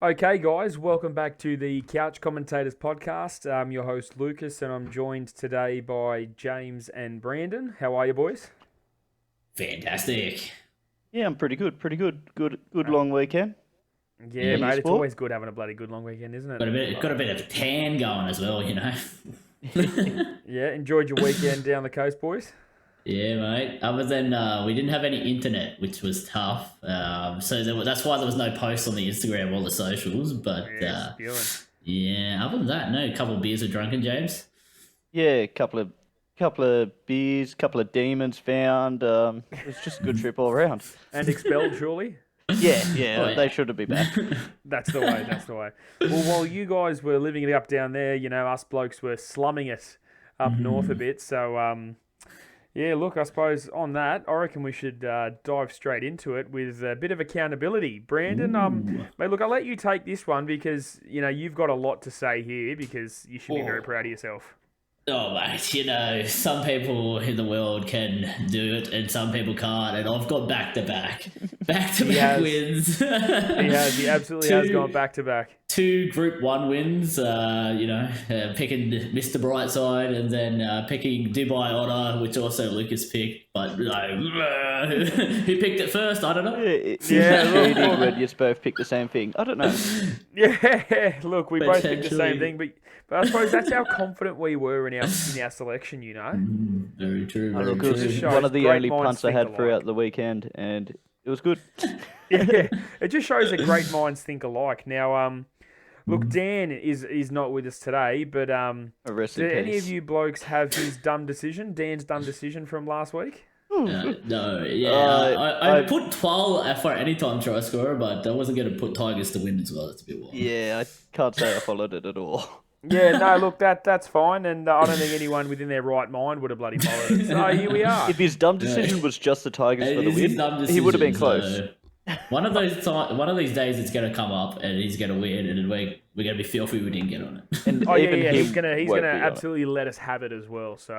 Okay, guys, welcome back to the Couch Commentators podcast. I'm your host, Lucas, and I'm joined today by James and Brandon. How are you, boys? Fantastic. Yeah, I'm pretty good. Good long weekend. Yeah, Yeah, mate, it's sport? always good having a bloody good long weekend, isn't Got a it? bit of a tan going as well, you know. Yeah, enjoyed your weekend down the coast, boys? Yeah, mate. Other than we didn't have any internet, which was tough. That's why there was no posts on the Instagram or the socials. But Yeah, spewing. yeah, other than that, no. A couple of beers were drunken, James. Yeah, couple of beers, couple of demons found. It was just a good trip all around. And expelled, surely? Yeah, Oh, yeah. they shouldn't be back. That's the way, that's the way. Well, while you guys were living it up down there, us blokes were slumming it up north a bit. So, yeah, look, I suppose on that, I reckon we should dive straight into it with a bit of accountability. Brandon, mate, look, I'll let you take this one because, you've got a lot to say here because you should be very proud of yourself. Oh, mate, some people in the world can do it and some people can't. And I've got back-to-back wins. He absolutely has gone back-to-back. 2 Group 1 wins, picking Mr. Brightside and then picking Dubai Otter, which also Lucas picked. But who picked it first? I don't know. Cheating when you both pick the same thing. I don't know. Yeah, look, we both picked the same Potentially. thing, but I suppose that's how confident we were in our selection, Very true. Oh, Very look, it was Just true. shows one of the great only minds punts I think had alike. throughout the weekend, and it was good. Yeah, it just shows that great minds think alike. Now, look, Dan is not with us today, but Rest do in any peace. of you blokes have his Dan's dumb decision from last week? No, yeah. I put 12 for anytime try scorer, but I wasn't going to put Tigers to win as well. That's a bit wild. Yeah, I can't say I followed it at all. Yeah, no, look, that's fine, and I don't think anyone within their right mind would have bloody followed it. So here we are. If his dumb decision was just the Tigers It for the is his win, dumb he would have been decision, close. so one of these days, it's going to come up and he's going to win, and we're going to be filthy we didn't get on it. And Oh yeah, even yeah, him he's gonna won't be on it. absolutely let us have it as well. So,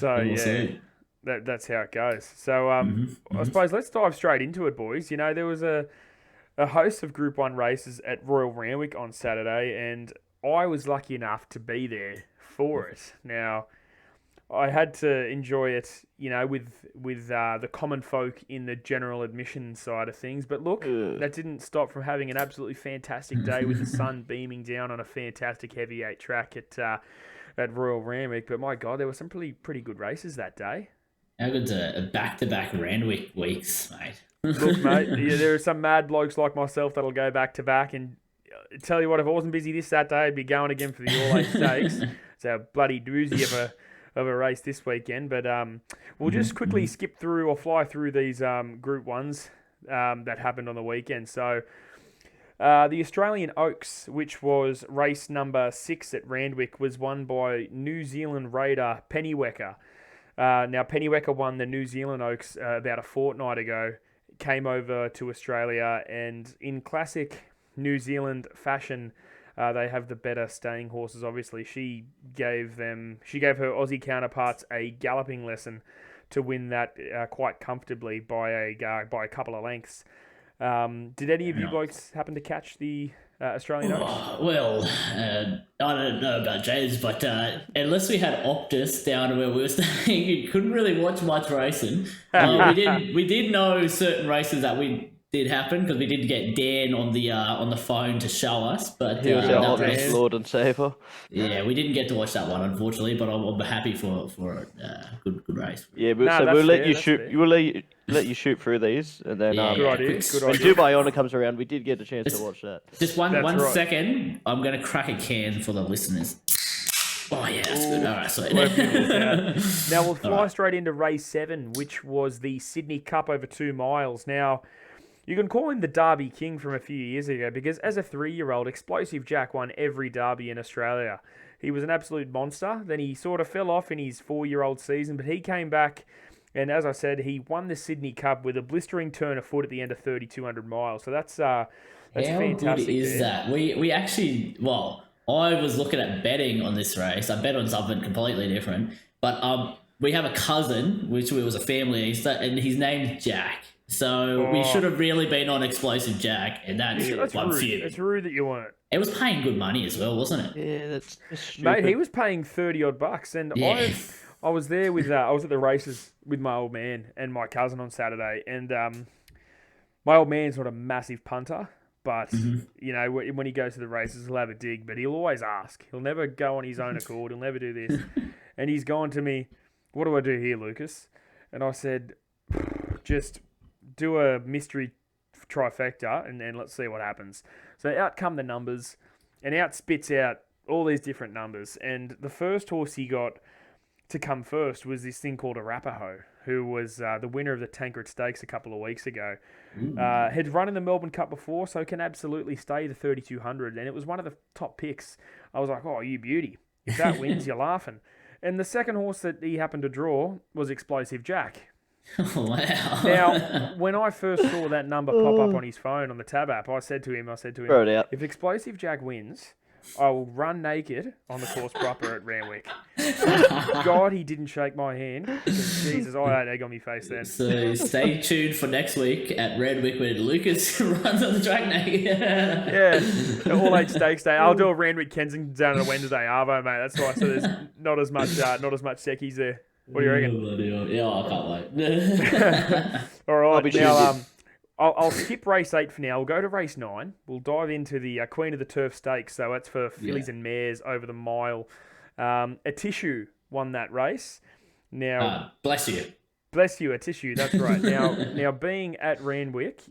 We'll yeah, see. that's how it goes. So, I suppose let's dive straight into it, boys. There was a host of Group 1 races at Royal Randwick on Saturday, and I was lucky enough to be there for it. Now, I had to enjoy it, with the common folk in the general admission side of things. But look, that didn't stop from having an absolutely fantastic day with the sun beaming down on a fantastic heavy 8 track at Royal Randwick. But my God, there were some pretty good races that day. How good's a back-to-back Randwick weeks, mate? Look, mate, there are some mad blokes like myself that'll go back to back. And tell you what, if I wasn't busy this Saturday, I'd be going again for the All 8 Stakes. It's a bloody doozy of a race this weekend. But we'll just quickly skip through or fly through these Group 1s that happened on the weekend. So the Australian Oaks, which was race number 6 at Randwick, was won by New Zealand raider Pennywecker. Now, Pennywecker won the New Zealand Oaks about a fortnight ago, came over to Australia, and in classic New Zealand fashion, they have the better staying horses, obviously. She gave her Aussie counterparts a galloping lesson to win that quite comfortably by a couple of lengths. Did any of you blokes happen to catch the Australian Oaks? Oh, well, I don't know about James, but unless we had Optus down where we were staying, you couldn't really watch much racing. We did know certain races that we did happen because we did get Dan on the phone to show us. But He was that our honest race- Lord and Savior. yeah, we didn't get to watch that one unfortunately, but I'm happy for it. Good race. Yeah, No, so that's we'll let fair, you that's shoot. fair. You will let you shoot through these, and then Yeah, Good yeah. idea. quick- Good when idea. Dubai Honor comes around, we did get a chance to watch that. Just one That's second. right. I'm gonna crack a can for the listeners. Oh yeah, that's good. All right, sweet. Now we'll fly straight into race 7, which was the Sydney Cup over 2 miles. Now, you can call him the Derby King from a few years ago because as a 3-year-old, Explosive Jack won every Derby in Australia. He was an absolute monster. Then he sort of fell off in his 4-year-old season, but he came back, and as I said, he won the Sydney Cup with a blistering turn of foot at the end of 3,200 miles. So that's How fantastic. good is there. that? We actually, well, I was looking at betting on this race. I bet on something completely different, but we have a cousin, which was a family Easter, and his name's Jack. So we should have really been on Explosive Jack, and that's one rude. few. It's rude that you weren't. It was paying good money as well, wasn't it? Yeah, that's stupid. Mate, he was paying 30 odd bucks, and Yeah. I was there with I was at the races with my old man and my cousin on Saturday, and my old man's not a massive punter, but you know, when he goes to the races, he'll have a dig, but he'll always ask. He'll never go on his own accord. He'll never do this, and he's gone to me, "What do I do here, Lucas?" And I said, "Just do a mystery trifecta, and then let's see what happens." So out come the numbers, and out spits out all these different numbers. And the first horse he got to come first was this thing called Arapaho, who was the winner of the Tancred Stakes a couple of weeks ago. Had run in the Melbourne Cup before, so can absolutely stay the 3,200. And it was one of the top picks. I was like, "Oh, you beauty. If that wins, you're laughing." And the second horse that he happened to draw was Explosive Jack. Oh, wow. Now, when I first saw that number pop up on his phone on the Tab app, I said to him, Throw it out. "If Explosive Jack wins, I will run naked on the course proper at Randwick." God, he didn't shake my hand. Jesus, I had egg on my face then. So stay tuned for next week at Redwick when Lucas runs on the track naked. Yeah, all age stakes day. I'll do a Randwick Kensington down on a Wednesday Arvo, mate. That's right. So there's not as much seckies there. What do you reckon? Yeah, I can't wait. All right, now shooting. I'll skip race 8 for now. We'll go to race 9. We'll dive into the Queen of the Turf Stakes. So that's for fillies and mares over the mile. A Tissue won that race. Now, bless you. bless you, A Tissue. That's right. Now being at Randwick,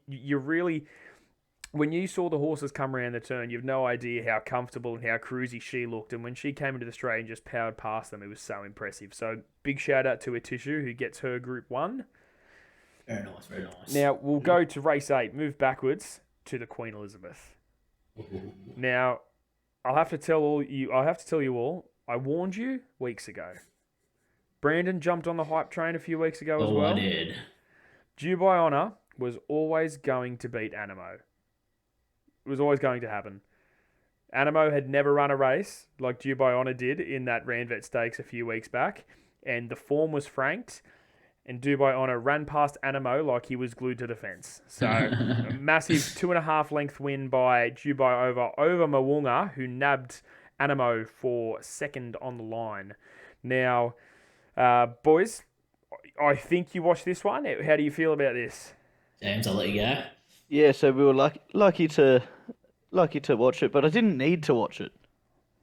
you really, when you saw the horses come around the turn, you've no idea how comfortable and how cruisy she looked. And when she came into the straight and just powered past them, it was so impressive. So big shout out to A Tissue, who gets her Group 1. Very nice, very nice. Now, we'll go to race 8, move backwards to the Queen Elizabeth. Now, I'll have to tell you all, I warned you weeks ago. Brandon jumped on the hype train a few weeks ago as well. I did. Due by Honour was always going to beat Animo. It was always going to happen. Animo had never run a race like Due by Honour did in that Randvet Stakes a few weeks back, and the form was franked. And Due by Honour ran past Animo like he was glued to the fence. So, a massive 2.5 length win by Due by over Moonga, who nabbed Animo for second on the line. Now, boys, I think you watched this one. How do you feel about this? James, I'll let you go. Yeah, so we were lucky to watch it, but I didn't need to watch it.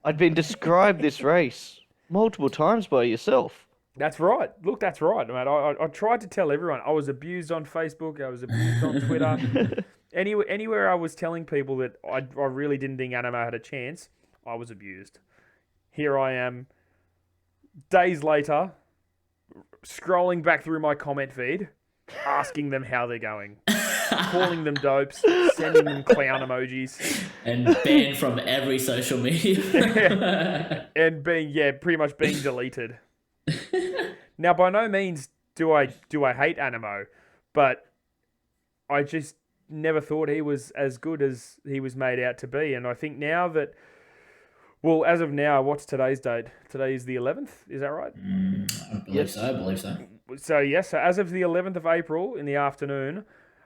I'd been described this race multiple times by yourself. That's right. Look, that's right, mate. I tried to tell everyone. I was abused on Facebook. I was abused on Twitter. Anywhere I was telling people that I really didn't think Animo had a chance, I was abused. Here I am, days later, scrolling back through my comment feed, asking them how they're going, calling them dopes, sending them clown emojis, And banned from every social media. and pretty much being deleted. Now, by no means do I hate Animo, but I just never thought he was as good as he was made out to be. And I think now that, well, as of now, what's today's date? Today is the 11th, is that right? I believe so. So, yes, so as of the 11th of April in the afternoon,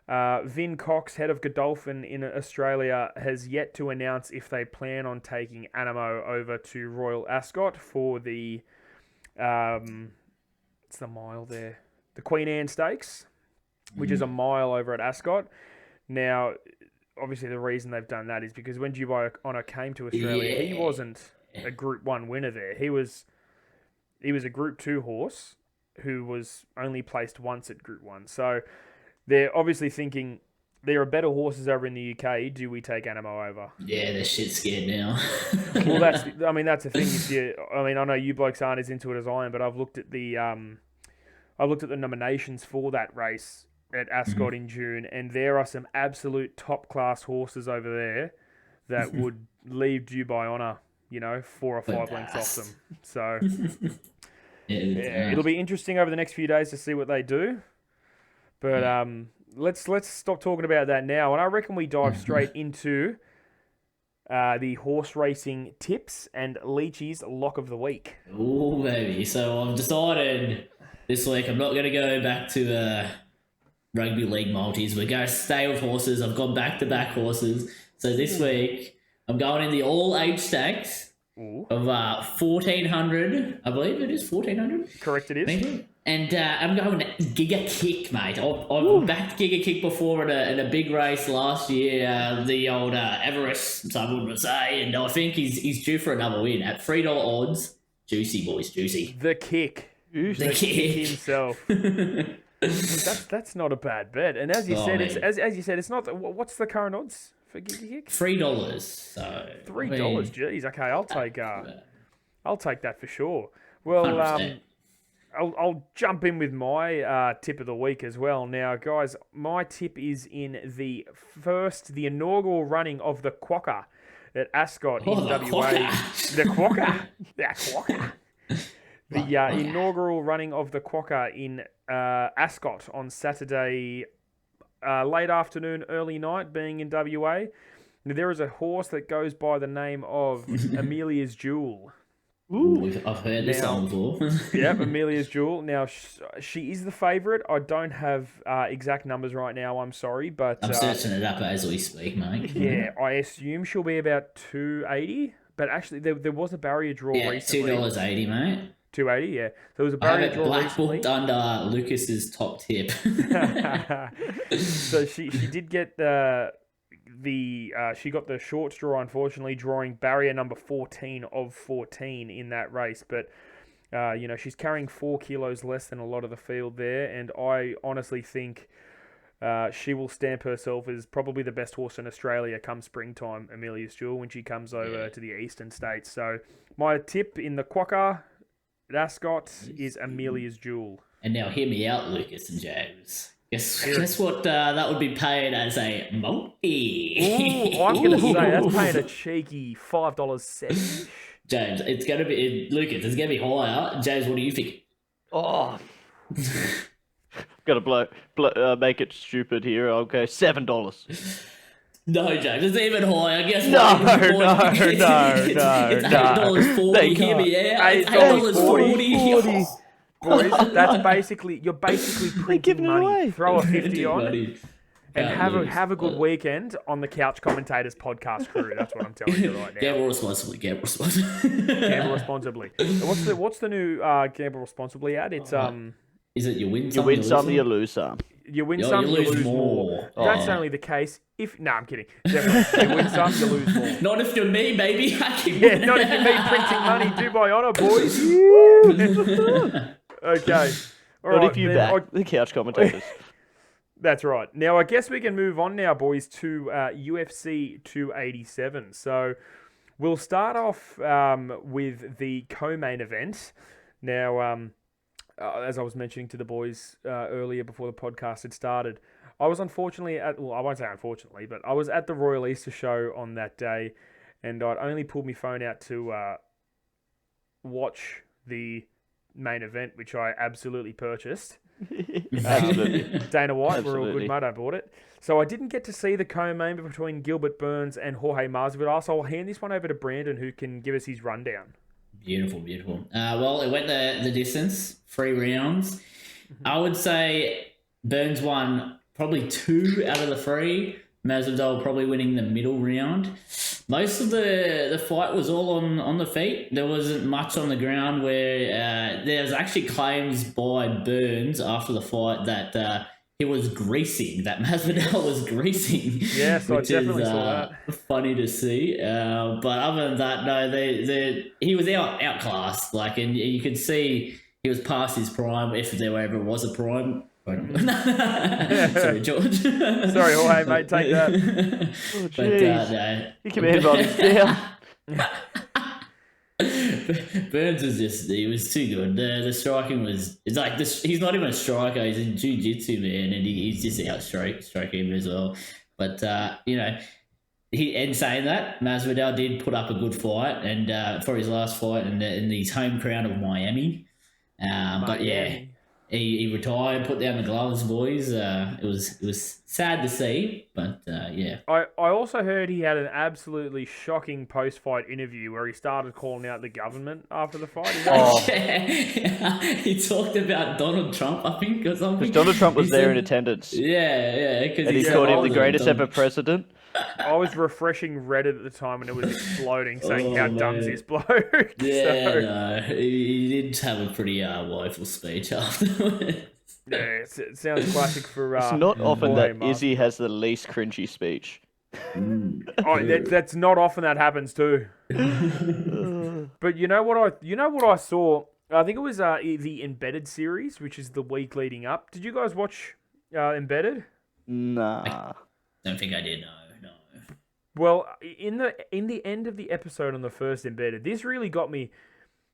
Vin Cox, head of Godolphin in Australia, has yet to announce if they plan on taking Animo over to Royal Ascot for the, it's the mile there, the Queen Anne Stakes, which is a mile over at Ascot. Now, obviously the reason they've done that is because when Due by Honour came to Australia, he wasn't a Group 1 winner there. He was a Group 2 horse who was only placed once at Group 1. So they're obviously thinking there are better horses over in the UK. Do we take Animo over? Yeah, they're shit scared now. Well, that's the thing. I know you blokes aren't as into it as I am, but I've looked at the nominations for that race at Ascot in June, and there are some absolute top class horses over there that would leave Due by Honour, 4 or 5 lengths off them. So it'll be interesting over the next few days to see what they do. But let's stop talking about that now, and I reckon we dive straight into the horse racing tips and Leachy's lock of the week. Oh, baby. So I've decided this week I'm not going to go back to Rugby League multis. We're going to stay with horses. I've gone back-to-back horses. So this week, I'm going in the all-age stakes of 1,400. I believe it is 1,400. Correct, it is. And I'm going to Giga Kick, mate. I've backed Giga Kick before in a big race last year, the old Everest, some would say, and I think he's due for another win at $3 odds. Juicy, boys, juicy. The Kick. The Kick himself. that's not a bad bet. And as you said, it's not. What's the current odds for Giga Kick? $3. So $3. Geez, okay, I'll take that for sure. Well, I'll jump in with my tip of the week as well. Now, guys, my tip is in the inaugural running of the Quokka at Ascot in WA. The Quokka. The inaugural running of the Quokka in Ascot on Saturday, late afternoon, early night, being in WA. Now, there is a horse that goes by the name of Amelia's Jewel. Ooh, I've heard this song before. Yep, Amelia's Jewel. Now, she is the favourite. I don't have exact numbers right now, I'm sorry. But I'm searching it up as we speak, mate. Yeah, I assume she'll be about $2.80. But actually, there was a barrier draw recently. $2.80, mate. $2.80, yeah. There was a barrier draw recently. Black booked under Lucas's top tip. So she did get she got the short straw, unfortunately, drawing barrier number 14 of 14 in that race. But, she's carrying 4 kilos less than a lot of the field there. And I honestly think she will stamp herself as probably the best horse in Australia come springtime, Amelia's Jewel, when she comes over to the eastern states. So my tip in the Quokka at Ascot is Amelia's Jewel. And now hear me out, Lucas and James. Guess what that would be paid as a multi? Ooh, I'm going to say that's paying a cheeky $5.70. James, it's going to be... Lucas, it's going to be higher. James, what do you think? Oh. Got to make it stupid here. I'll go $7. No, James, it's even higher. Guess No. It's $8.40. Hear me out. It's $8.40. Boys, you're basically printing money. Away. Throw a 50 on and have a good weekend on the Couch Commentators podcast crew. That's what I'm telling you right now. Gamble responsibly. Gamble responsibly. What's the new Gamble responsibly ad? It's Is it you win some, you lose some. You win some, you lose more. That's only the case if... No, I'm kidding. Definitely. You win some, you lose more. Not if you're me, baby. Not if you're me printing money. Do by honour, boys. Okay. What if you back the Couch Commentators? That's right. Now, I guess we can move on now, boys, to UFC 287. So we'll start off with the co-main event. Now, as I was mentioning to the boys earlier before the podcast had started, I was unfortunately I won't say unfortunately, but I was at the Royal Easter Show on that day, and I'd only pulled my phone out to watch the main event, which I absolutely purchased. Absolutely. Dana White, we're all good, mate. I bought it. So I didn't get to see the co-main between Gilbert Burns and Jorge Masvidal, so I'll hand this one over to Brandon, who can give us his rundown. Beautiful. Well, it went the distance, 3 rounds. I would say Burns won probably 2 out of the 3. Masvidal probably winning the middle round. Most of the fight was all on the feet. There wasn't much on the ground where there's actually claims by Burns after the fight that he was greasing, that Masvidal was greasing. Yes, I definitely saw that. Funny to see. But other than that, no, he was outclassed. And you could see he was past his prime, if there ever was a prime. Sorry, George. Sorry, Jorge, mate, take that. Oh, no. You can have on his down. Burns he was too good. The striking was, it's like this. He's not even a striker. He's a jiu-jitsu man, and he's just striking him as well. But in saying that, Masvidal did put up a good fight, and for his last fight in his home crowd of Miami. But yeah, he retired, put down the gloves, boys. It was sad to see, but yeah. I also heard he had an absolutely shocking post-fight interview where he started calling out the government after the fight. Yeah. He talked about Donald Trump, I think, or something. Because Donald Trump was He there said- in attendance. Yeah. And he called him the greatest ever president. I was refreshing Reddit at the time and it was exploding, saying how dumb is man. this bloke. Yeah, So, no, he did have a pretty woeful speech afterwards. yeah, it sounds classic for. It's not often boy, that Mark. Izzy has the least cringy speech. Oh, that's not often that happens too. But you know what I saw? I think it was the Embedded series, which is the week leading up. Did you guys watch Embedded? Nah. Don't think I did. No. Well, in the end of the episode on the first Embedded, this really got me,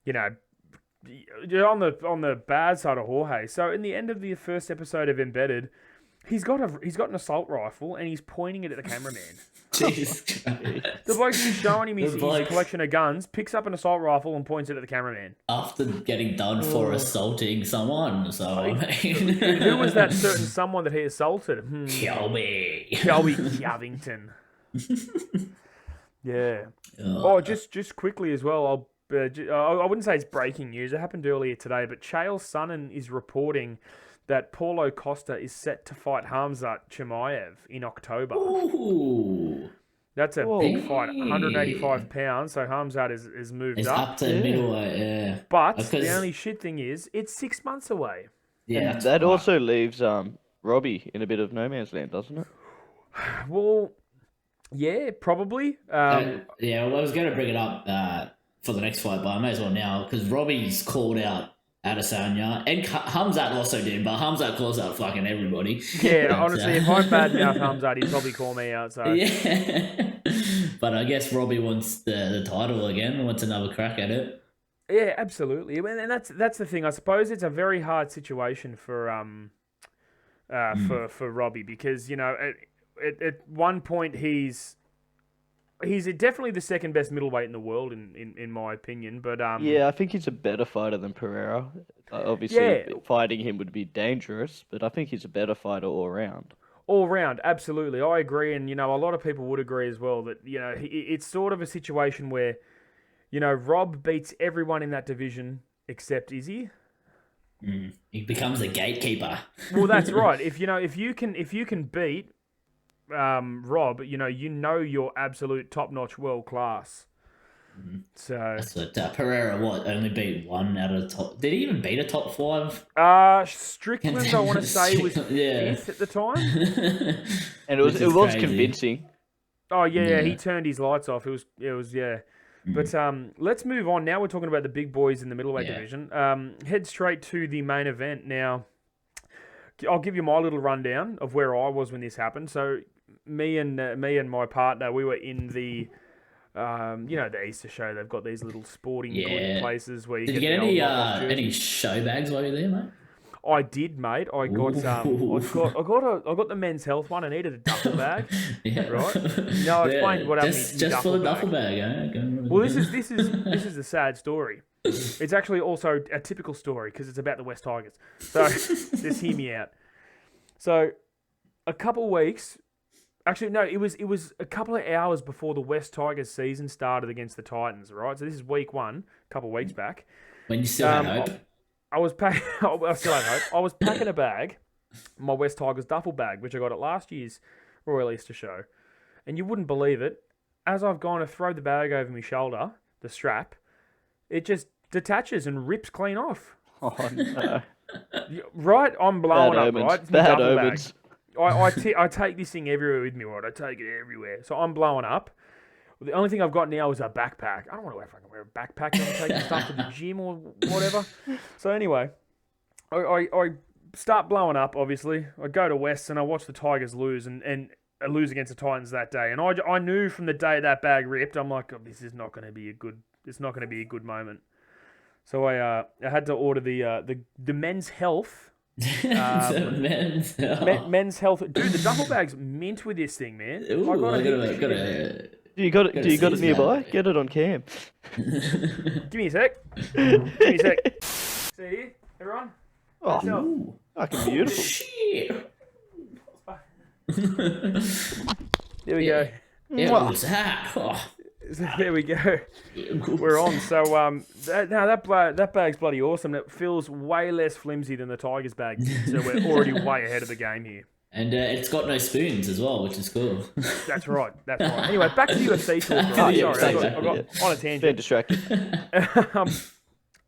on the bad side of Jorge. So in the end of the first episode of Embedded, he's got an assault rifle and he's pointing it at the cameraman. Jesus Christ. The bloke's just showing him his bloke- collection of guns, picks up an assault rifle and points it at the cameraman. After getting done for assaulting someone, so I mean, Who was that certain someone that he assaulted? Kill me. Joey Covington. Yeah. Oh, just quickly as well. I wouldn't say it's breaking news. It happened earlier today, but Chael Sonnen is reporting that Paulo Costa is set to fight Hamzat Chimaev in October. Ooh. That's a Whoa. big fight, 185 pounds. So Hamzat is moved It's up. up to middleweight, yeah. But Because- the only shit thing is, it's 6 months away. Yeah, And that also leaves Robbie in a bit of no man's land, doesn't it? Well, yeah, probably. yeah, well, I was going to bring it up for the next fight, but I may as well now, because Robbie's called out Adesanya, and Hamzat also did, but Hamzat calls out fucking everybody. Yeah, But, honestly, if I badmouth Hamzat, he'd probably call me out. So Yeah. But I guess Robbie wants the title again, wants another crack at it. yeah, absolutely. And that's the thing. I suppose it's a very hard situation for Robbie because at one point he's definitely the second best middleweight in the world in my opinion. But Yeah, I think he's a better fighter than Pereira. Obviously, Yeah. fighting him would be dangerous, but I think he's a better fighter all round. all round, absolutely, I agree, and a lot of people would agree as well that it's sort of a situation where Rob beats everyone in that division except Izzy. He becomes the gatekeeper. Well, that's right. If you can beat Rob, you're absolute top notch, world class. So That's what Pereira only beat one out of the top. Did he even beat a top 5? Strickland, I want to say, was Yeah. fifth at the time. And it was Which is crazy. convincing. Oh yeah, he Yeah. turned his lights off. It was yeah. But let's move on. Now we're talking about the big boys in the middleweight Yeah. division. Head straight to the main event. Now, I'll give you my little rundown of where I was when this happened. So, me and my partner, we were in the, the Easter show. They've got these little sporting good Yeah. places where you Did you get get the any old Rockers jerseys. any show bags while you were there, mate? I did, mate. I got I got the men's health one. I needed a duffel bag. Yeah. Right? No, explain what happened Just, in the just for the duffel duffel bag, eh? Well, this is a sad story. It's actually also a typical story because it's about the West Tigers. So just hear me out. So a couple weeks, actually no, it was a couple of hours before the West Tigers season started against the Titans. Right, so this is week 1, a couple of weeks back. When you still had hope. I was packing. I still had hope. I was packing a bag, my West Tigers duffel bag, which I got at last year's Royal Easter show, and you wouldn't believe it. As I've gone to throw the bag over my shoulder, the strap, it just detaches and rips clean off. Oh no. Right, I'm blowing Bad up. omens. Right, it's my Bad duffel bag. omens. I take this thing everywhere with me. Right, I take it everywhere. So I'm blowing up. The only thing I've got now is a backpack. I don't want to wear a backpack. I'm taking stuff to the gym or whatever. So anyway, I start blowing up, obviously. I go to West and I watch the Tigers lose and lose against the Titans that day. And I knew from the day that bag ripped, I'm like, oh, this is not going to be a good moment. So I had to order the men's health. Men's health. Men's health. Dude, the duffel bag's mint with this thing, man. Ooh, I gotta Do you got it? Gotta Do you got it seize nearby? that. Get it on cam. Give me a sec. Give me a sec. See here, everyone? Oh, Ooh. fucking beautiful. Shit. There we go. It was that. Oh, There we go. We're on. So that bag's bloody awesome. It feels way less flimsy than the Tigers bag did. So we're already way ahead of the game here. And it's got no spoons as well, which is cool. That's right. That's right. Anyway, back to the UFC talk. Right? Oh, yeah, Sorry, exactly, I got on a Been tangent. distracted.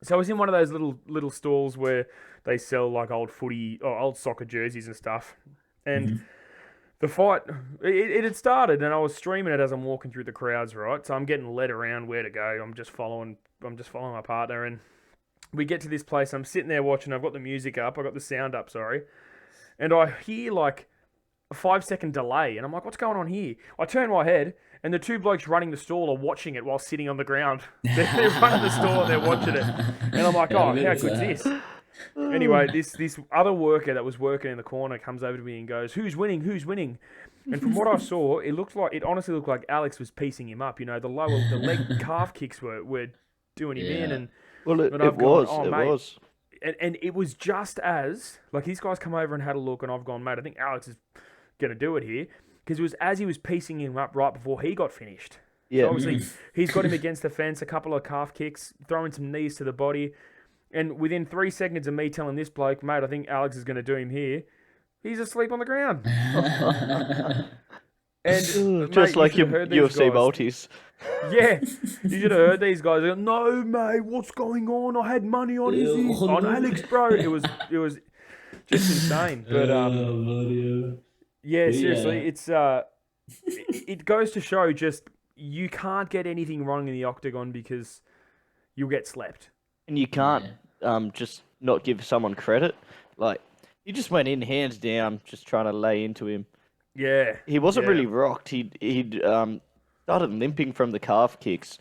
So I was in one of those little stalls where they sell like old footy or old soccer jerseys and stuff. And the fight, it had started, and I was streaming it as I'm walking through the crowds, right? So I'm getting led around where to go. I'm just following my partner, and we get to this place. I'm sitting there watching. I've got the music up. I've got the sound up. Sorry, and I hear like a 5-second delay, and I'm like, "What's going on here?" I turn my head, and the two blokes running the stall are watching it while sitting on the ground. They're running the stall and they're watching it, and I'm like, "Oh, how good's this?" Anyway, this other worker that was working in the corner comes over to me and goes, "Who's winning? Who's winning?" And from what I saw, it honestly looked like Alex was piecing him up. You know, the leg calf kicks were doing him in, and Well, it I've gone, was. "Oh, It mate." was. And it was just as like these guys come over and had a look, and I've gone, "Mate, I think Alex is gonna do it here," because it was as he was piecing him up right before he got finished. Yeah. So obviously, he's got him against the fence, a couple of calf kicks, throwing some knees to the body. And within 3 seconds of me telling this bloke, "Mate, I think Alex is going to do him here," he's asleep on the ground. And Just mate, like you your should have heard these UFC guys. multis. Yeah, you should have heard these guys. Go, "No, mate, what's going on? I had money on on Alex, bro." It was just insane. But yeah, seriously, it's it goes to show just you can't get anything wrong in the octagon because you'll get slept. And you can't just not give someone credit. Like, he just went in hands down, just trying to lay into him. Yeah, He wasn't yeah. really rocked. He'd started limping from the calf kicks.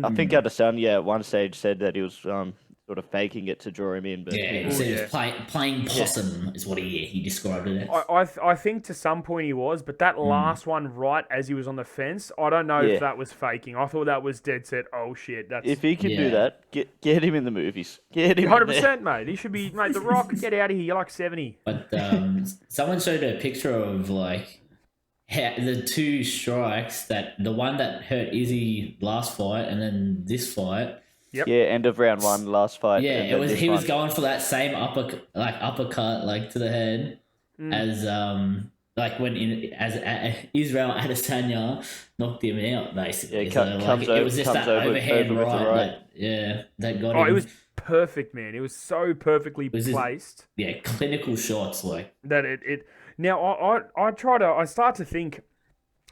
I think Adesanya at one stage said that he was sort of faking it to draw him in. But Yeah, he said he was playing possum is what he described it as. I think to some point he was, but that last one right as he was on the fence, I don't know Yeah. if that was faking. I thought that was dead set. Oh shit, that's if he can do Yeah. that, get him in the movies. Get him. 100%, mate. He should be, mate. The Rock, get out of here. You're like 70. But someone showed a picture of like the two strikes, that the one that hurt Izzy last fight and then this fight. Yeah, end of round one, last fight. Yeah, and it then was this he was one. going for that same uppercut like to the head as like when Israel Adesanya knocked him out basically. Yeah, comes it was just comes that over overhand with the right. that got him. Oh, it was perfect, man. It was so perfectly was just- placed clinical shots like. that it. Now I start to think,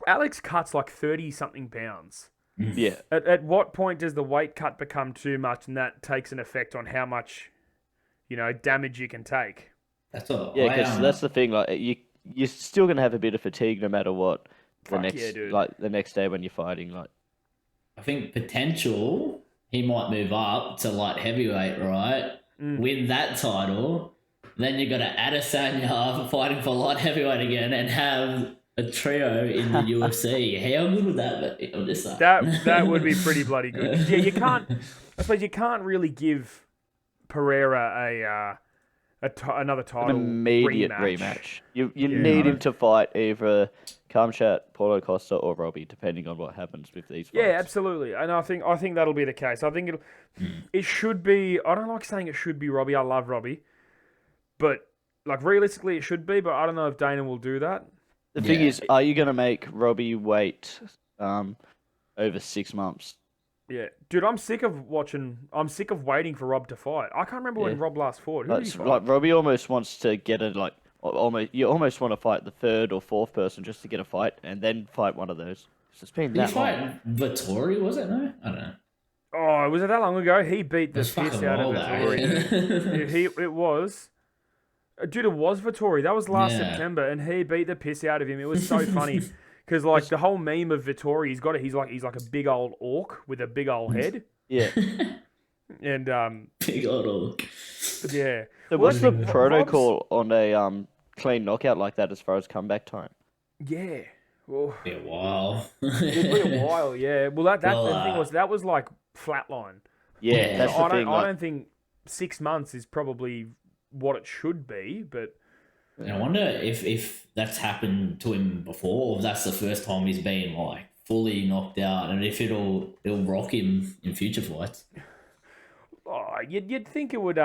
Alex cuts like 30-something pounds. Yeah. At what point does the weight cut become too much, and that takes an effect on how much, damage you can take? That's what. Yeah, because that's the thing. Like, you're still gonna have a bit of fatigue no matter what. The next day when you're fighting, like. I think potential he might move up to light heavyweight, right? Win that title, then you got to Adesanya fighting for light heavyweight again, and have a trio in the UFC. How good would that be? I'm just saying. That would be pretty bloody good. 'Cause, yeah, you can't. I suppose you can't really give Pereira another title An immediate rematch. You need him to fight either Kamchat, Paulo Costa, or Robbie, depending on what happens with these fights. Yeah, absolutely. And I think that'll be the case. I think it should be. I don't like saying it should be Robbie. I love Robbie, but like realistically, it should be. But I don't know if Dana will do that. The thing is, are you going to make Robbie wait over 6 months? Yeah, dude, I'm sick of waiting for Rob to fight. I can't remember when Rob last fought. Who did he fight? Like Robbie almost wants to get you almost want to fight the third or fourth person just to get a fight, and then fight one of those. It's been Did he that long. fight Vittori, was it? No? I don't know. Oh, was it that long ago? He beat the It's piss fucking out of old, Vittori. It was. Dude, it was Vittori. That was last Yeah. September, and he beat the piss out of him. It was so funny because like the whole meme of Vittori, he's like a big old orc with a big old head, Yeah. and Big old orc. yeah. So what's the protocol on a clean knockout like that as far as comeback time? Yeah. Well, Be a while. it'd be a while. Yeah. Well, the thing was like flatline. Yeah, Yeah. that's the I thing. don't think 6 months is probably what it should be. But I wonder if that's happened to him before, or if that's the first time he's been like fully knocked out, and if it'll rock him in future fights. You'd think it would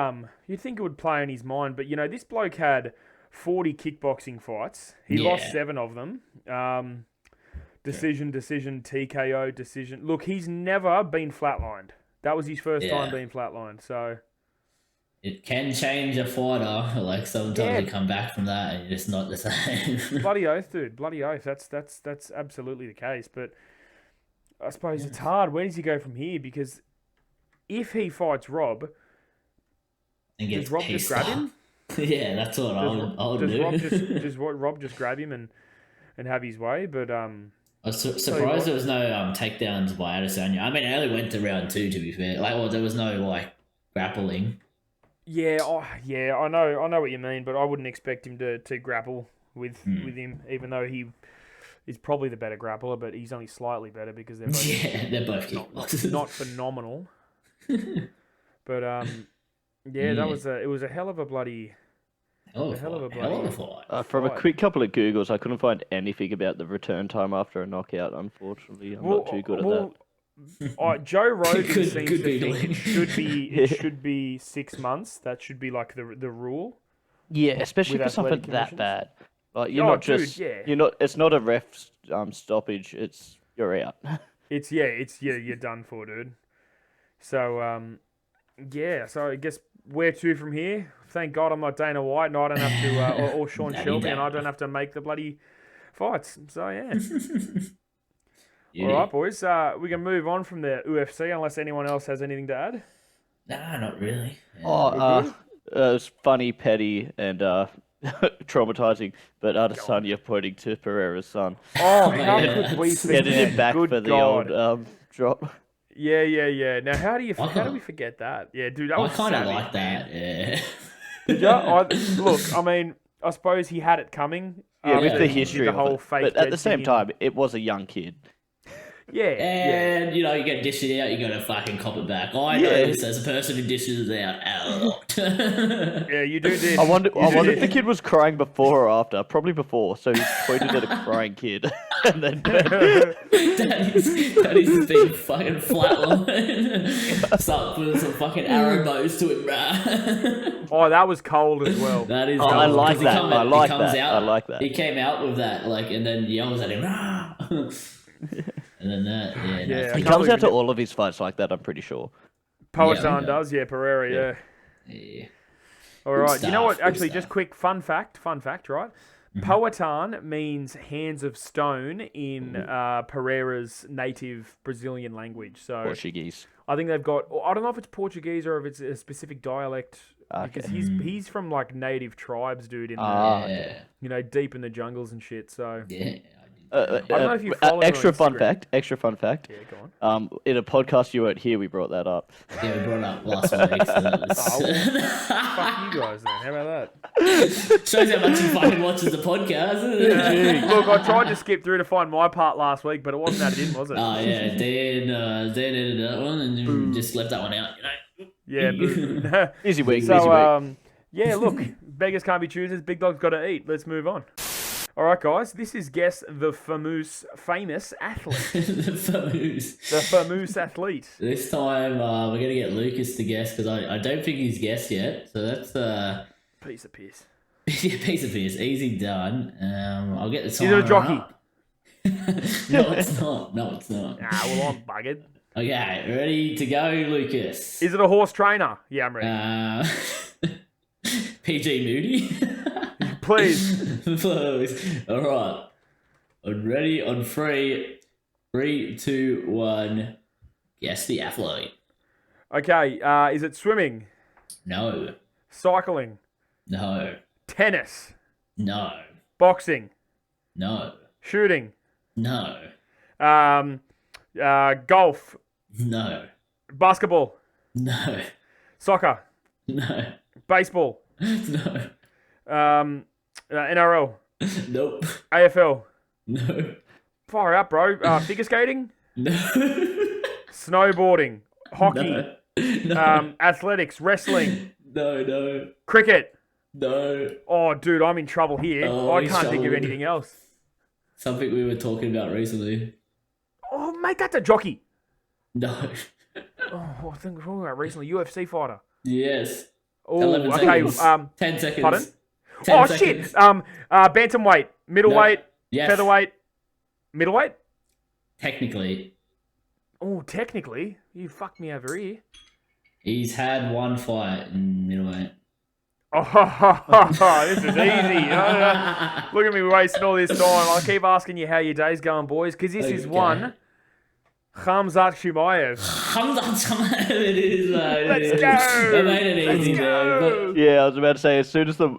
play in his mind, but this bloke had 40 kickboxing fights. He lost 7 of them. Decision, TKO, decision. Look, he's never been flatlined. That was his first time being flatlined. So it can change a fighter. Like sometimes you come back from that and you're just not the same. Bloody oath, dude. Bloody oath. That's absolutely the case. But I suppose it's hard. Where does he go from here? Because if he fights Rob, does Rob just grab him? Yeah, that's what I would do. Does Rob just grab him and have his way? But I was surprised there was no takedowns by Adesanya. I mean, it only went to round 2, to be fair. There was no grappling. Yeah, I know what you mean, but I wouldn't expect him to grapple with him, even though he is probably the better grappler, but he's only slightly better because they're both they're both kickboxers. Not phenomenal. But it was a hell of a bloody. Hell of a fight. From a quick couple of Googles, I couldn't find anything about the return time after a knockout, unfortunately. I'm not too good at that. Joe Rogan seems to good think it should be 6 months. That should be like the rule. Yeah, especially for something that bad. Like it's not a ref stoppage. You're out. You're done for, dude. So so I guess where to from here? Thank God I'm not Dana White, and I don't have to, or Sean Shelby, and I don't have to make the bloody fights. So All right, boys. We can move on from the UFC unless anyone else has anything to add. Nah, not really. It was funny, petty, and traumatizing, but Adesanya pointing to Pereira's son. Oh, how could we forget? Getting him back for the old drop. Yeah. Now, how do we forget that? Yeah, dude, that was kind of savage, like that. Yeah. Did you? Look, I mean, I suppose he had it coming. With the history the of whole it. fake. But at the same time, it was a young kid. And you get dished it out, you got to fucking cop it back. I know this as a person who dishes it out a lot. Yeah, you do this. I wonder if the kid was crying before or after. Probably before, so he pointed at a crying kid. And then Daddy's been fucking flatline. Start putting some fucking arrow bows to it, bruh. Oh, that was cold as well. That is. I like that. I like that. He came out with that, and then yells at him. And then that, he comes out to all of his fights like that, I'm pretty sure. Poatan does, Pereira, yeah. All right, you know what? Actually, just quick fun fact, right? Mm-hmm. Poatan means hands of stone in Pereira's native Brazilian language. So Portuguese. I think they've got. I don't know if it's Portuguese or if it's a specific dialect. Okay. Because he's from like native tribes, dude. Deep in the jungles and shit. So yeah. I don't know if you follow extra fun Instagram. Extra fun fact. Yeah, go on. In a podcast you weren't here, we brought that up. Yeah, we brought it up last week. So that was... fuck you guys then. How about that? Shows how much you fucking watches the podcast, isn't it? Look, I tried to skip through to find my part last week, but it wasn't added in, was it? Oh yeah, Dan edited that one and just left that one out. Yeah, boo. Easy week. So look, beggars can't be choosers. Big dog's got to eat. Let's move on. All right, guys. This is Guess the famous athlete. The famous athlete. This time we're going to get Lucas to guess because I don't think he's guessed yet. So that's piece of piss. Yeah, piece of piss. Easy done. I'll get the timer. Is it a jockey? No, it's not. Well, I'm buggered. Okay, ready to go, Lucas. Is it a horse trainer? Yeah, I'm ready. PG Moody. Please. All right. I'm ready on 3. 3, 2, 1. Guess the athlete. Okay. Is it swimming? No. Cycling? No. Tennis? No. Boxing? No. Shooting? No. Golf? No. Basketball? No. Soccer? No. Baseball? No. NRL? Nope. AFL? No. Far out, bro. Figure skating? No. Snowboarding? Hockey? No. Athletics? Wrestling? No. Cricket? No. Oh, dude, I'm in trouble here. Oh, I he's can't think of troubled. anything else. Something we were talking about recently. Oh, mate, that's a jockey. No. Oh, I think we're talking about recently. UFC fighter. Yes. Oh, 11 okay. seconds. 10 seconds. Pardon? 10 Oh, seconds. shit. Bantamweight, middleweight, Yes. featherweight, middleweight. Technically. Oh, technically, you fucked me over here. He's had one fight in middleweight. Oh, this is easy. Look at me wasting all this time. I'll keep asking you how your day's going, boys, because this is one. Khamzat Shumayev. It is, mate. Let's go. I made it easy there. Yeah, I was about to say, as soon as the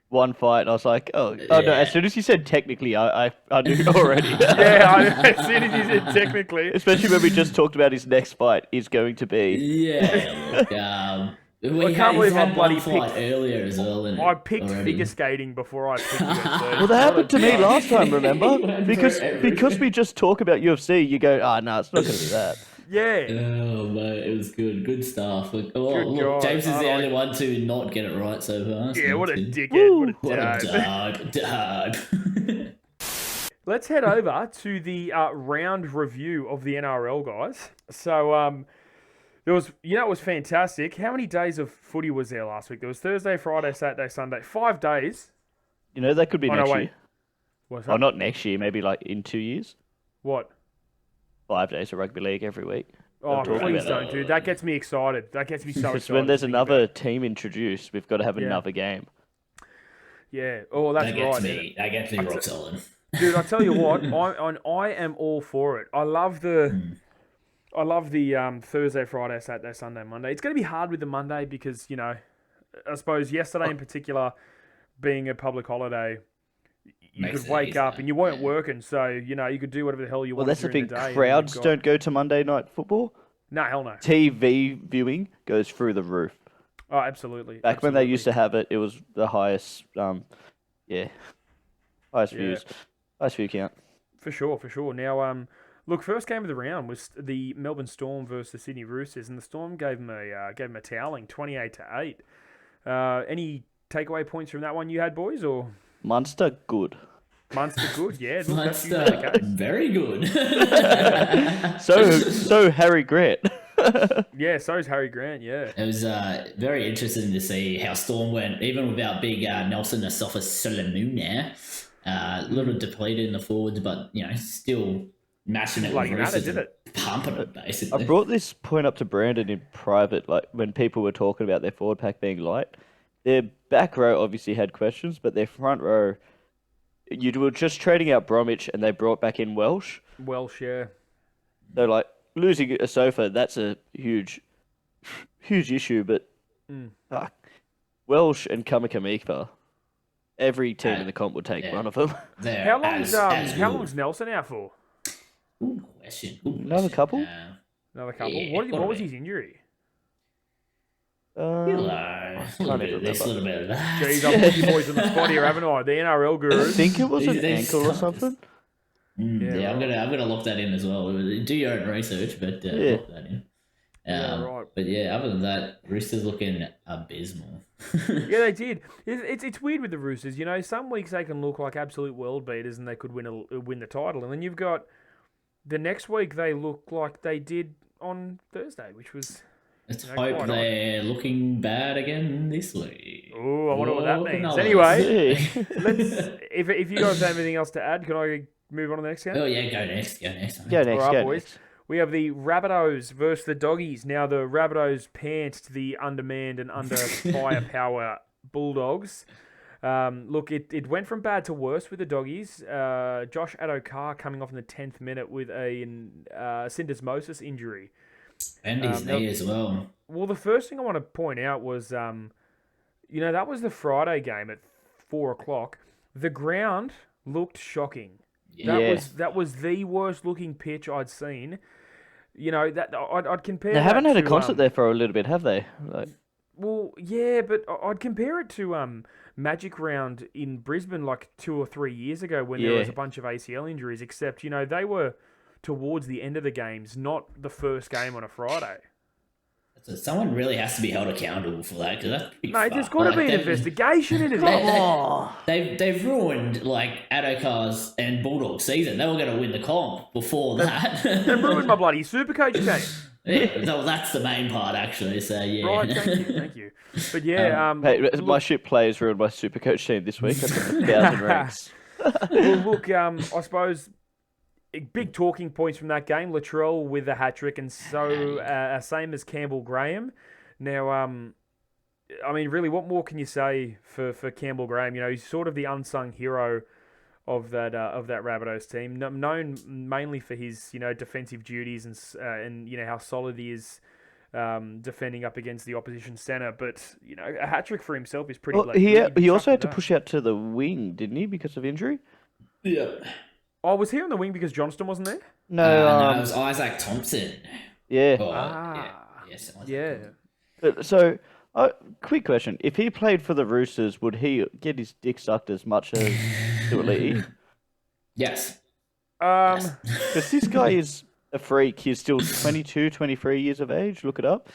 one fight, I was like, oh no, as soon as you said technically, I knew already. Yeah, as soon as you said technically. Especially when we just talked about his next fight is going to be. Yeah, look, I can't believe I had bloody one fight picked. earlier as well. I picked figure skating before I picked UFC. Well, that happened to me last time, remember? Because we just talk about UFC, you go, no, it's not going to be that. Yeah. Oh, mate, it was good. Good stuff. Look, Good God. James is the I only one to not get it right so far. Yeah, what a dickhead. Woo. What a dope. Let's head over to the round review of the NRL, guys. So, there was, it was fantastic. How many days of footy was there last week? There was Thursday, Friday, Saturday, Sunday. 5 days. You know, that could be next wait. year. What's that? Oh, not next year, maybe like in 2 years. What? 5 days of rugby league every week. Oh, talking please about don't, dude. That gets me excited. That gets me so Because excited. when there's to think another about it. team introduced, we've got to have another game. Yeah. Oh, that's That gets right. me. That gets me rock solid. Dude, I tell you what, I am all for it. I love the Thursday, Friday, Saturday, Sunday, Monday. It's going to be hard with the Monday because, I suppose yesterday in particular, being a public holiday, you Makes could it wake easier, up and you weren't yeah. working, so, you could do whatever the hell you Well, want that's the during thing. the day. and Crowds you've got- don't go to Monday night football. No, hell no. TV viewing goes through the roof. Oh, absolutely. Back when they used to have it, it was the highest, highest views, highest view count. For sure. Now, look, first game of the round was the Melbourne Storm versus the Sydney Roosters, and the Storm gave them a toweling, 28-8. Any takeaway points from that one you had, boys, or Munster, good. Munster good? Yeah, look, that's usually the Munster, case. very good. So Harry Grant. Yeah, so is Harry Grant. Yeah. It was very interesting to see how Storm went, even without big Nelson Asafa Solomuna. A little depleted in the forwards, but still mashing it. Bloody with matter, Roosters did and it? pumping it basically. I brought this point up to Brandon in private, like when people were talking about their forward pack being light. Their back row obviously had questions, but their front row, you were just trading out Bromwich and they brought back in Welsh. Welsh, yeah. So like losing a sofa, that's a huge issue. But Welsh and Kamikamipa, every team in the comp would take one of them. They're How long's as how good. long's Nelson out for? Good question. Good Another question. couple? Another couple. Yeah, what gotta was be. his injury? A little bit of this, a little bit of that. Jeez, I've put you boys on the spot here, haven't I? The NRL I gurus. think it was an These ankle or stuff something. Yeah, I'm gonna lock that in as well. Do your own research, but lock that in. Yeah, right. But yeah, other than that, Roosters looking abysmal. Yeah, they did. It's weird with the Roosters. Some weeks they can look like absolute world beaters and they could win the title, and then you've got the next week they look like they did on Thursday, which was. Let's Yeah, hope quite they're looking bad again this week. Oh, I wonder what that means. Canolas. Anyway, Yeah. if you guys have anything else to add, can I move on to the next game? Oh yeah, go next. Go next, All right, go boys. next. We have the Rabbitohs versus the Doggies. Now, the Rabbitohs pant the undermanned and under firepower Bulldogs. Look, it went from bad to worse with the Doggies. Josh Adokar coming off in the 10th minute with a syndesmosis injury. And his knee as well. Well, the first thing I want to point out was, that was the Friday game at 4 o'clock. The ground looked shocking. Yeah. That was the worst looking pitch I'd seen. That I'd compare. They haven't that had a to, concert there for a little bit, have they? Like, Well, yeah, but I'd compare it to Magic Round in Brisbane like 2 or 3 years ago when there Yeah. was a bunch of ACL injuries. Except they were towards the end of the games, not the first game on a Friday. So someone really has to be held accountable for that because that's pretty Mate, there's fucked. got to Like, be an they've- investigation into this. They've ruined like Adokars and Bulldogs season. They were going to win the comp before that. They ruined my bloody Supercoach team. Yeah, no, that's the main part actually. So yeah. Right, thank you. But yeah, Hey, my look, ship players ruined my Supercoach team this week. I took 1,000 ranks. well, look, I suppose big talking points from that game. Latrell with a hat trick, and so same as Campbell Graham. Now, I mean, really, what more can you say for Campbell Graham? You know, he's sort of the unsung hero of that Rabbitohs team, known mainly for his defensive duties and how solid he is defending up against the opposition centre. But a hat trick for himself is pretty. Well, he also had to push out to the wing, didn't he, because of injury? Yeah. Oh, was he on the wing because Johnston wasn't there? No, it was Isaac Thompson. Yeah. Oh, Yes, Isaac yeah. Thompson. So, quick question: if he played for the Roosters, would he get his dick sucked as much as Leachy? Yes. Because this guy is a freak. He's still 22, 23 years of age. Look it up.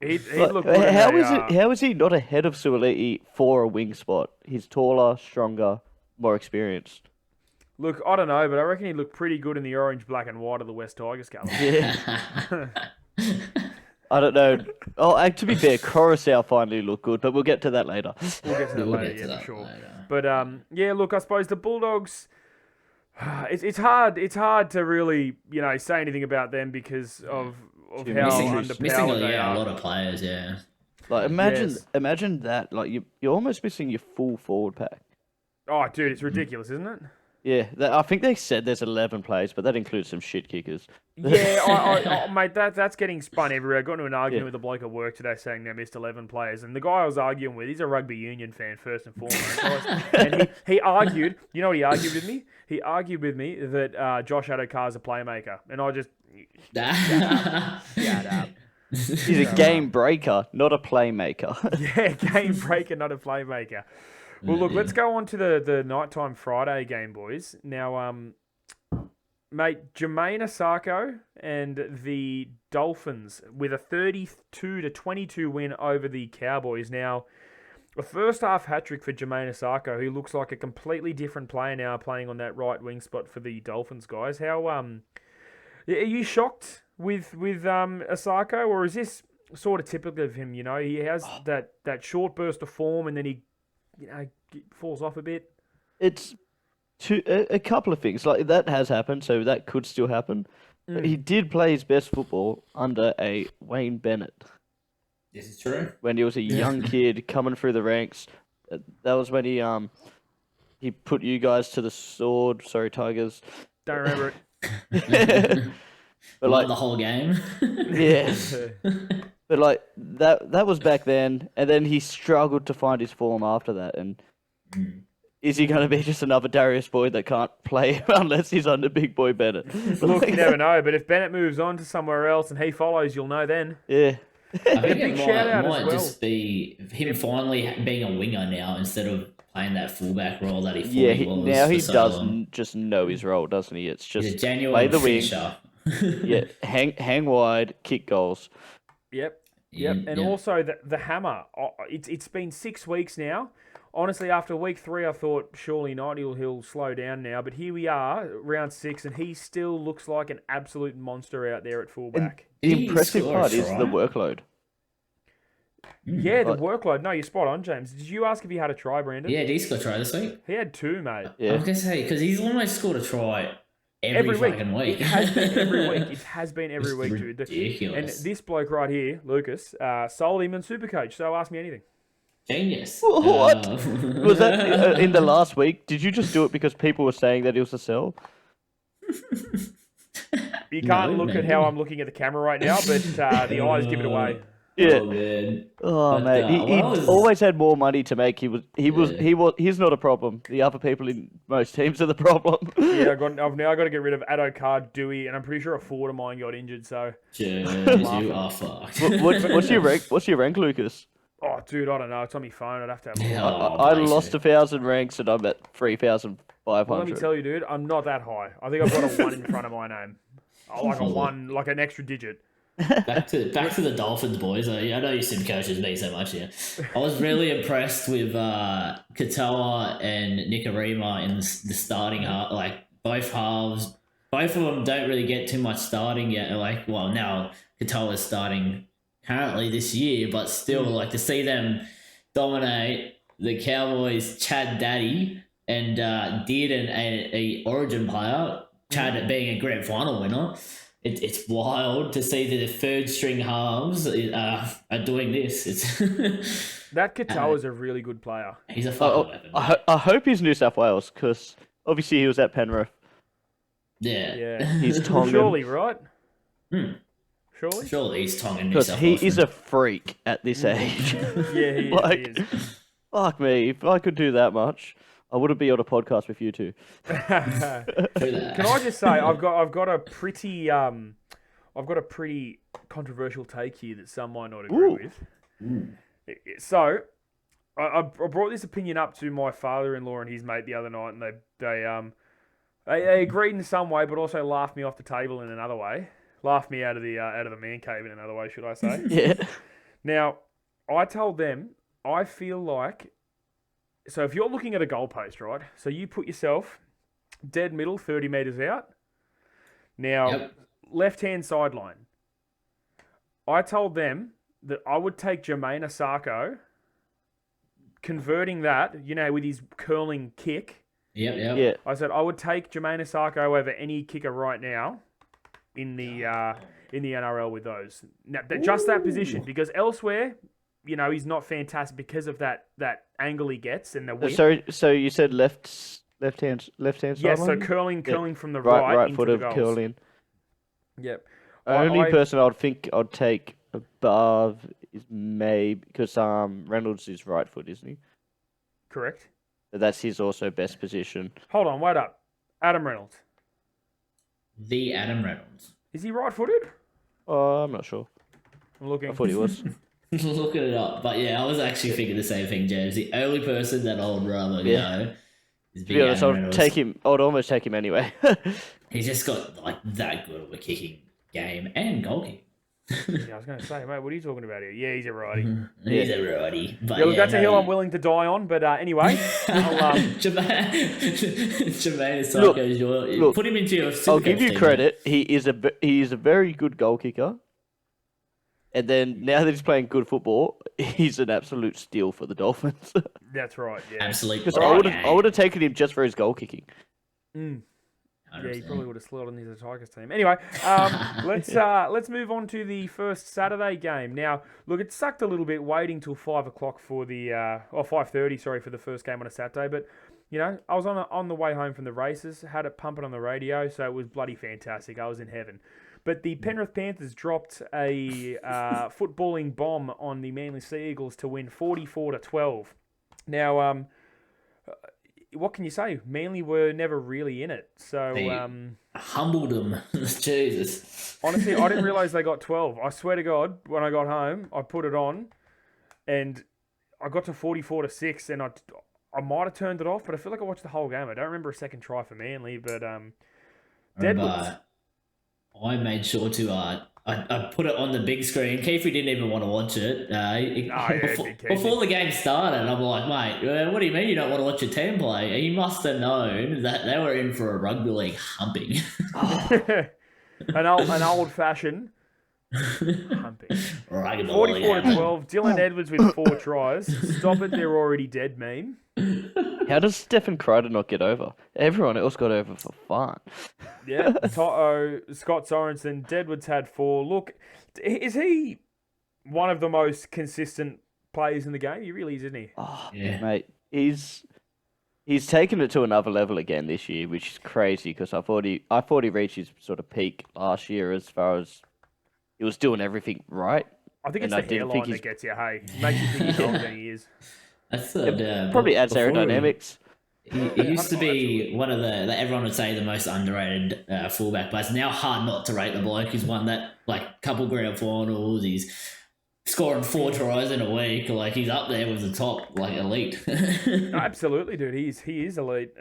He Like, looked good how is he not ahead of Suoliti for a wing spot? He's taller, stronger, more experienced. Look, I don't know, but I reckon he looked pretty good in the orange, black, and white of the West Tigers colour. Yeah. I don't know. Oh, and to be fair, Coruscant finally looked good, but we'll get to that later. We'll get to that We'll later, get to yeah, that for sure. later. But yeah, look, I suppose the Bulldogs. It's hard to really say anything about them because of how underpowered Missing they a are. lot of players. Yeah. Like Yes. imagine that. Like you're almost missing your full forward pack. Oh, dude, it's ridiculous, isn't it? Yeah, I think they said there's 11 players, but that includes some shit kickers. Yeah, mate, that's getting spun everywhere. I got into an argument Yeah. with a bloke at work today saying they missed 11 players, and the guy I was arguing with, he's a rugby union fan first and foremost. And he argued, you know what he argued with me? He argued with me that Josh Adokar's a playmaker, and I just shut up. He's a game breaker, not a playmaker. Yeah, game breaker, not a playmaker. Well, look, let's go on to the nighttime Friday game, boys. Now, mate, Jermaine Asako and the Dolphins with a 32-22 win over the Cowboys. Now, a first half hat trick for Jermaine Asako, who looks like a completely different player now, playing on that right wing spot for the Dolphins, guys. How are you shocked with Asako, or is this sort of typical of him? You know, he has that short burst of form, and then he falls off a bit. It's a couple of things. Like, that has happened, so that could still happen. But he did play his best football under a Wayne Bennett. This is true. When he was a young kid coming through the ranks. That was when he put you guys to the sword. Sorry, Tigers. Don't remember it. But Like the whole game. yeah. But like that was back then, and then he struggled to find his form after that. And is he going to be just another Darius Boyd that can't play unless he's under Big Boy Bennett? Look, you never know. But if Bennett moves on to somewhere else and he follows, you'll know then. Yeah. I think big it shout out as might well. just be him finally being a winger now instead of playing that fullback role that he thought Yeah, he was. now he for so does long. just know his role, doesn't he? It's He's a just genuine play the wing, finisher. yeah, hang wide, kick goals. Yep. Yeah, And yeah. also the hammer. It's been 6 weeks now. Honestly, after week 3, I thought surely not. He'll slow down now. But here we are, round 6, and he still looks like an absolute monster out there at fullback. The Did he impressive score a part is try? the workload. Yeah, the Like- workload. No, you're spot on, James. Did you ask if he had a try, Brandon? Yeah, did he score a try this week? He had 2, mate. I Yeah, was going to say, because he's almost scored a try every fucking week. It has been every week. It has been every It's week, dude. And ridiculous. this bloke right here, Lucas, sold him in Supercoach. So ask me anything. Genius. What? Was that in the last week? Did you just do it because people were saying that it was a sell? You can't No, look at maybe. how I'm looking at the camera right now, but the eyes give it away. Yeah. Oh, man. Oh But, mate, he well, I was- always had more money to make. He's not a problem. The other people in most teams are the problem. Yeah, I've now got to get rid of Adokar, Dewey, and I'm pretty sure a forward of mine got injured. So, Jeez, you are fucked. What's your rank? What's your rank, Lucas? oh, dude, I don't know. It's on my phone. I'd have to have a look. Yeah. I Oh, lost 1,000 ranks and I'm at 3,500. Well, let me tell you, dude, I'm not that high. I think I've got a 1 in front of my name. Oh, like a one, like an extra digit. Back to the Dolphins, boys. I know you sim coaches me so much here. I was really impressed with Katoa and Nicarima in the starting half. Like both halves, both of them don't really get too much starting yet. Like, well, now Katoa's starting currently this year, but still, like to see them dominate the Cowboys. Chad Daddy and Dearden, a Origin player. Chad being a grand final winner. It's wild to see that the third string halves are doing this. It's That Katoa is a really good player. he's a fucking weapon. I hope he's New South Wales because obviously he was at Penrith. Yeah. He's Tongan. Surely, right? Surely? Surely he's Tongan New Because South he Wales. is a freak at this age. Yeah, he Like, is. Fuck me, if I could do that much, I wouldn't be on a podcast with you two. True that. Can I just say I've got a pretty controversial take here that some might not agree with. So I brought this opinion up to my father-in-law and his mate the other night, and they agreed in some way, but also laughed me off the table in another way. Laughed me out of the man cave in another way, should I say? Yeah. Now, I told them I feel like. So if you're looking at a goalpost, right? So you put yourself dead middle, 30 metres out. Now, left-hand sideline. I told them that I would take Jermaine Asako, converting that, with his curling kick. Yep. Yeah. I said I would take Jermaine Asako over any kicker right now in the NRL with those. Now, just that position, because elsewhere, he's not fantastic because of that angle he gets and the whip. So you said left hand sideline? Yes, so curling from the right into foot the of goals. curling. Yep. Only person I'd think I'd take above is maybe because Reynolds is right foot, isn't he? Correct. But that's his also best position. Hold on, wait up. Adam Reynolds. The Adam Reynolds. Is he right-footed? Oh, I'm not sure. I'm looking. I thought he was. Looking it up, but yeah, I was actually thinking the same thing, James. The only person that I would rather know is To be honest, Adam I'd Reynolds. take him. I'd almost take him anyway. He's just got like that good of a kicking game and goal kick. Yeah, I was going to say, mate, what are you talking about here? Yeah, he's a righty. He's a righty. But Yeah, look, that's a hill no, I'm willing to die on, but anyway. I'll, Jermaine Asako, put him into your Supercoach I'll give you team, credit. He is a very good goal kicker. And then now that he's playing good football, he's an absolute steal for the Dolphins. That's right, yeah. Absolutely. Because I would have taken him just for his goal kicking. Yeah, he probably would have slid on his Tigers team. Anyway, let's move on to the first Saturday game. Now, look, it sucked a little bit waiting till 5:00 for the 5:30, sorry, for the first game on a Saturday. But I was on the way home from the races, had it pumping on the radio, so it was bloody fantastic. I was in heaven. But the Penrith Panthers dropped a footballing bomb on the Manly Sea Eagles to win 44-12. Now, what can you say? Manly were never really in it. So They humbled them. Jesus. Honestly, I didn't realise they got 12. I swear to God, when I got home, I put it on and I got to 44-6 and I might have turned it off, but I feel like I watched the whole game. I don't remember a second try for Manly, but Deadwood's... I made sure to I put it on the big screen. Keithy didn't even want to watch it. Before the game started, I'm like, mate, what do you mean you don't want to watch your team play? He must have known that they were in for a rugby league humping. an old-fashioned humping. 44-12. Dylan Edwards with 4 tries. Stop it, they're already dead meme. How does Stephen Crichton not get over? Everyone else got over for fun. Yeah, Toto, Scott Sorensen, Deadwood's had 4. Look, is he one of the most consistent players in the game? He really is, isn't he? Oh, Yeah. mate, he's taken it to another level again this year, which is crazy because I thought he reached his sort of peak last year as far as he was doing everything right. I think it's And the hairline that gets you, hey. Makes you think he's older than he is. That's Probably adds before aerodynamics. He used to be one of the everyone would say the most underrated fullback, but it's now hard not to rate the bloke. He's won that couple grand finals. He's scoring 4 tries in a week. Like he's up there with the top elite. Absolutely, dude. He is elite.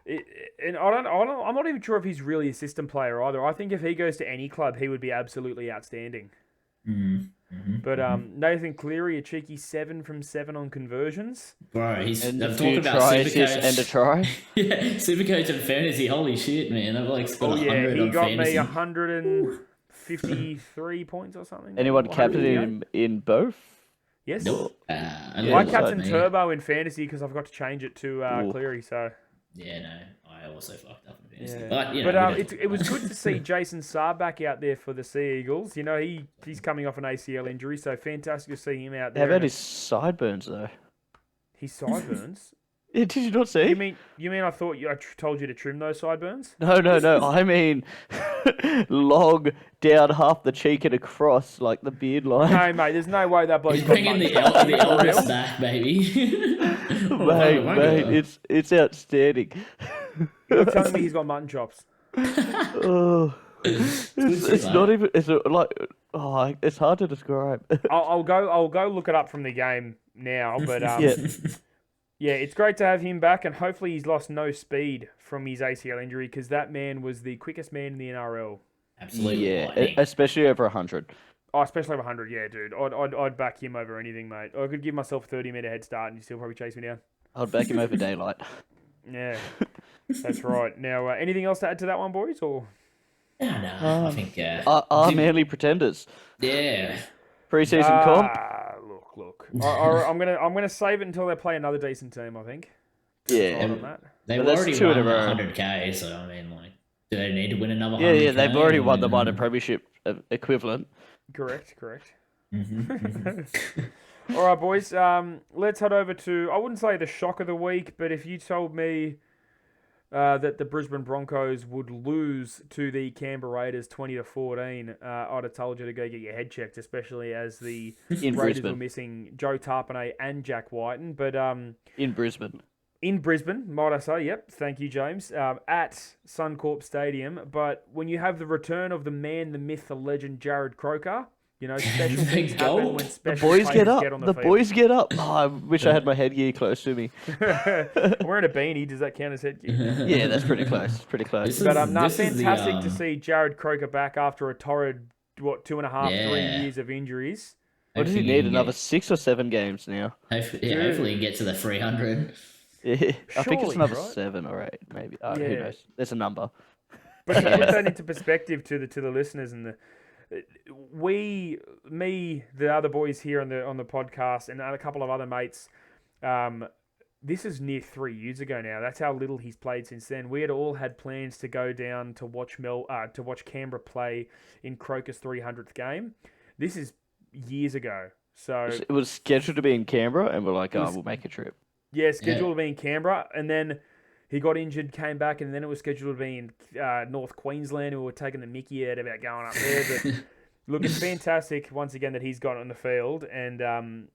And I'm not even sure if he's really a system player either. I think if he goes to any club, he would be absolutely outstanding. But Nathan Cleary, a cheeky 7 from 7 on conversions. Bro, And I'm a talking few about tries Supercoach. and a try. Yeah, Supercoach and fantasy. Holy shit, man! I've like got 100 he on got fantasy. me 153 points or something. Anyone captain 158? in both? Yes. Nope. I captained Turbo in fantasy because I forgot to change it to Cleary. So Yeah, no, I also fucked up in fantasy. yeah. But, you know, it was good to see Jason Saar back out there for the Sea Eagles. You know, he's coming off an ACL injury, so fantastic to see him out there. How about his sideburns though? His sideburns? Yeah, did you not see? You mean I thought I told you to trim those sideburns? No. I mean, long down half the cheek and across like the beard line. No, mate. There's no way that bloke's he's got bringing much. the Elvis back, baby. Mate, it's outstanding. You're telling me he's got mutton chops? Oh, it's not even. It's it's hard to describe. I'll go look it up from the game now. But yeah, it's great to have him back, and hopefully he's lost no speed from his ACL injury because that man was the quickest man in the NRL. Absolutely. Yeah, lightning. especially over 100. Oh, especially over 100, yeah, dude. I'd back him over anything, mate. I could give myself a 30-meter head start and he'd still probably chase me down. I'd back him over daylight. Yeah, that's right. Now, anything else to add to that one, boys? Or No, I think. Our Manly Pretenders. Yeah. Preseason comp. Look. I'm gonna save it until they play another decent team. I think. Yeah. On that. They've But that's already two won in a row. 100k, so I mean, like, do they need to win another 100k? Yeah, they've already won the minor premiership equivalent. Correct. Mm-hmm. All right, boys. Let's head over to, I wouldn't say the shock of the week, but if you told me that the Brisbane Broncos would lose to the Canberra Raiders 20-14, I'd have told you to go get your head checked, especially as the In Raiders Brisbane. were missing Joe Tarpanay and Jack Whiten. But In Brisbane. in Brisbane, might I say, yep, thank you, James, at Suncorp Stadium. But when you have the return of the man, the myth, the legend, Jared Croker, you know, special things happen when The special boys players get up. on the The field. boys get up. Oh, I wish I had my headgear close to me. I'm wearing a beanie. Does that count as headgear? Yeah, that's pretty close. Pretty close. This is- But this is the, fantastic to see Jared Croker back after a torrid, 2.5, 3 Yeah. years of injuries. What does he hopefully need? can Another get- 6 or 7 games now. Hopefully he can get to the 300. Yeah, I think it's Surely, another right? 7 or 8, maybe. Who Yeah. knows? There's a number. But to put that into perspective to the listeners and the other boys here on the podcast, and a couple of other mates, this is near 3 years ago now. That's how little he's played since then. We had all had plans to go down to watch Canberra play in Croker's 300th game. This is years ago. So It was scheduled to be in Canberra, and we're like, was- we'll make a trip. yeah, scheduled to be in Canberra, and then he got injured, came back, and then it was scheduled to be in North Queensland. We were taking the mickey out about going up there, but look, it's fantastic once again that he's got on the field, and I'm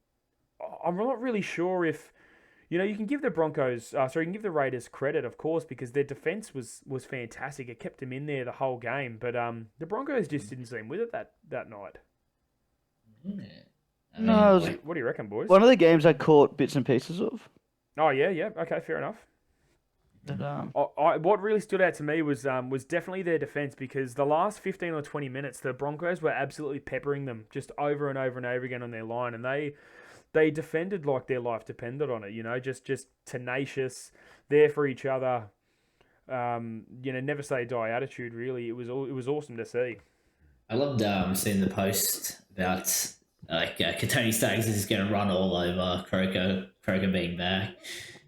not really sure if you can give the you can give the Raiders credit, of course, because their defense was fantastic. It kept them in there the whole game, but the Broncos just didn't seem with it that night. Yeah. I No, mean, it was What do you reckon, boys? one of the games I caught bits and pieces of. Oh yeah, okay, fair enough. But, What really stood out to me was definitely their defense, because the last 15 or 20 minutes, the Broncos were absolutely peppering them just over and over and over again on their line, and they defended like their life depended on it. Just tenacious, there for each other. Never say die attitude. Really, it was awesome to see. I loved seeing the post about Katoni Staggs is going to run all over Croker being back.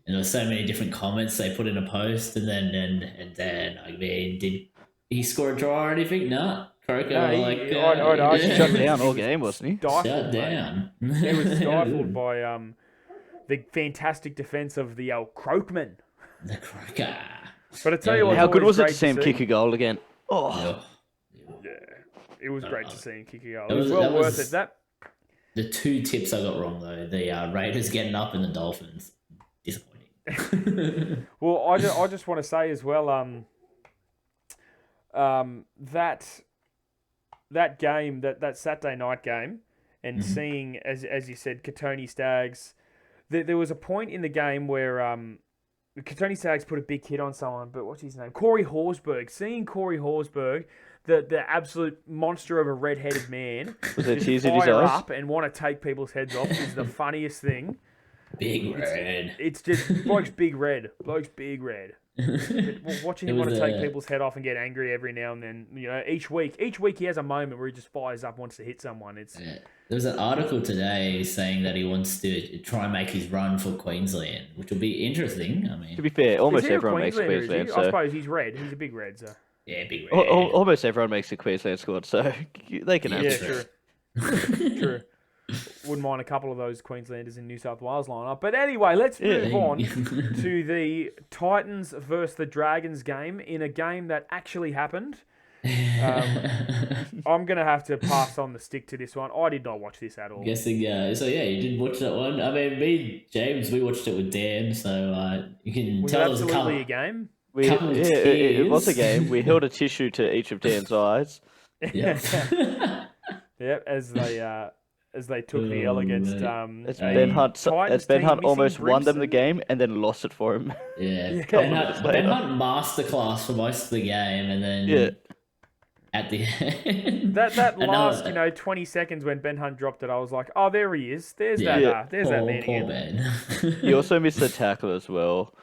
And there were so many different comments they put in a post, and then I mean, did he score a try or anything? No, Croker No, I'd argue shut down all game, wasn't he? Stifled, shut mate. down. He was stifled by the fantastic defense of the Croakman. The Croker. But I tell you what, How good was it great to see him kick a goal again? Oh, Yeah, it was great to see him kick a goal. That It was was- well that worth was- it. That The 2 tips I got wrong though: the Raiders getting up and the Dolphins. Disappointing. Well, I just want to say as well, that game, that Saturday night game, and seeing as you said, Katoni Staggs, there was a point in the game where Tony Staggs put a big hit on someone, but what's his name? Corey Horsburgh. Seeing Corey Horsburgh, the absolute monster of a red-headed man, Was there just tears in his fire eyes? up and want to take people's heads off is the funniest thing. Big red. It's just bloke's big red. Bloke's big red. But watching him It want was to take a- people's head off and get angry every now and then, each week he has a moment where he just fires up, wants to hit someone. It's Yeah. There was an article today saying that he wants to try and make his run for Queensland, which will be interesting. I mean, To be fair, almost Is he a everyone makes Queenslander, is he? Queensland. I So suppose he's red. He's a big red, so. yeah, big red. almost everyone makes the Queensland squad. So they can have Yeah, it. true. True. Wouldn't mind a couple of those Queenslanders in New South Wales lineup. But anyway, let's move on to the Titans versus the Dragons game in a game that actually happened. I'm going to have to pass on the stick to this one. I did not watch this at all. Guessing, so yeah, you didn't watch that one. I mean, me and James, we watched it with Dan, so you can Was it tell us a absolutely couple. a game? It was a tears. game. We held a tissue to each of Dan's eyes. Yeah. Yep, as they took the L against As a Ben Hunt, Titans as Ben team Hunt missing almost won them the Brimson. game and then lost it for him. Yeah, Couple Ben minutes Hunt, later. Ben Hunt masterclass for most of the game, and then Yeah. at the end, That another- last 20 seconds when Ben Hunt dropped it, I was like, oh, there he is. There's Yeah. that man poor again. Ben. He also missed the tackle as well.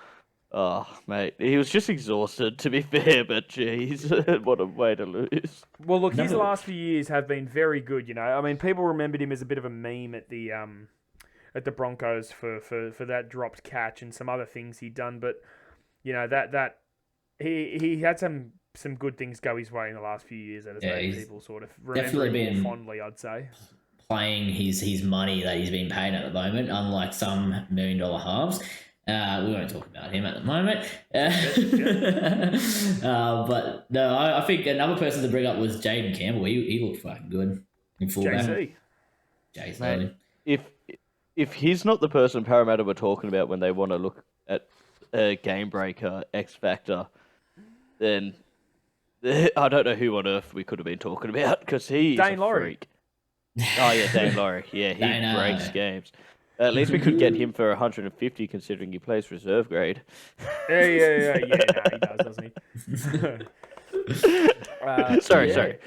Oh, mate. He was just exhausted, to be fair, but jeez, what a way to lose. Well, look, his Another- last few years have been very good. I mean, people remembered him as a bit of a meme at the Broncos for that dropped catch and some other things he'd done, but that he had some good things go his way in the last few years that has Yeah, made he's people sort of remember definitely him been- more fondly, I'd say. Playing his money that he's been paid at the moment, unlike some $1 million halves. We won't talk about him at the moment. But no, I think another person to bring up was Jaden Campbell. He looked fucking good in fullback. JC. JC. Mate. If he's not the person Parramatta were talking about when they want to look at a game breaker, X Factor, then I don't know who on earth we could have been talking about because he's Dane a Laurie. freak. Oh yeah, Dane Laurie. Yeah, he Dane, breaks games. At least we could get him for 150 considering he plays reserve grade. Yeah. No, he does, doesn't he? Sorry.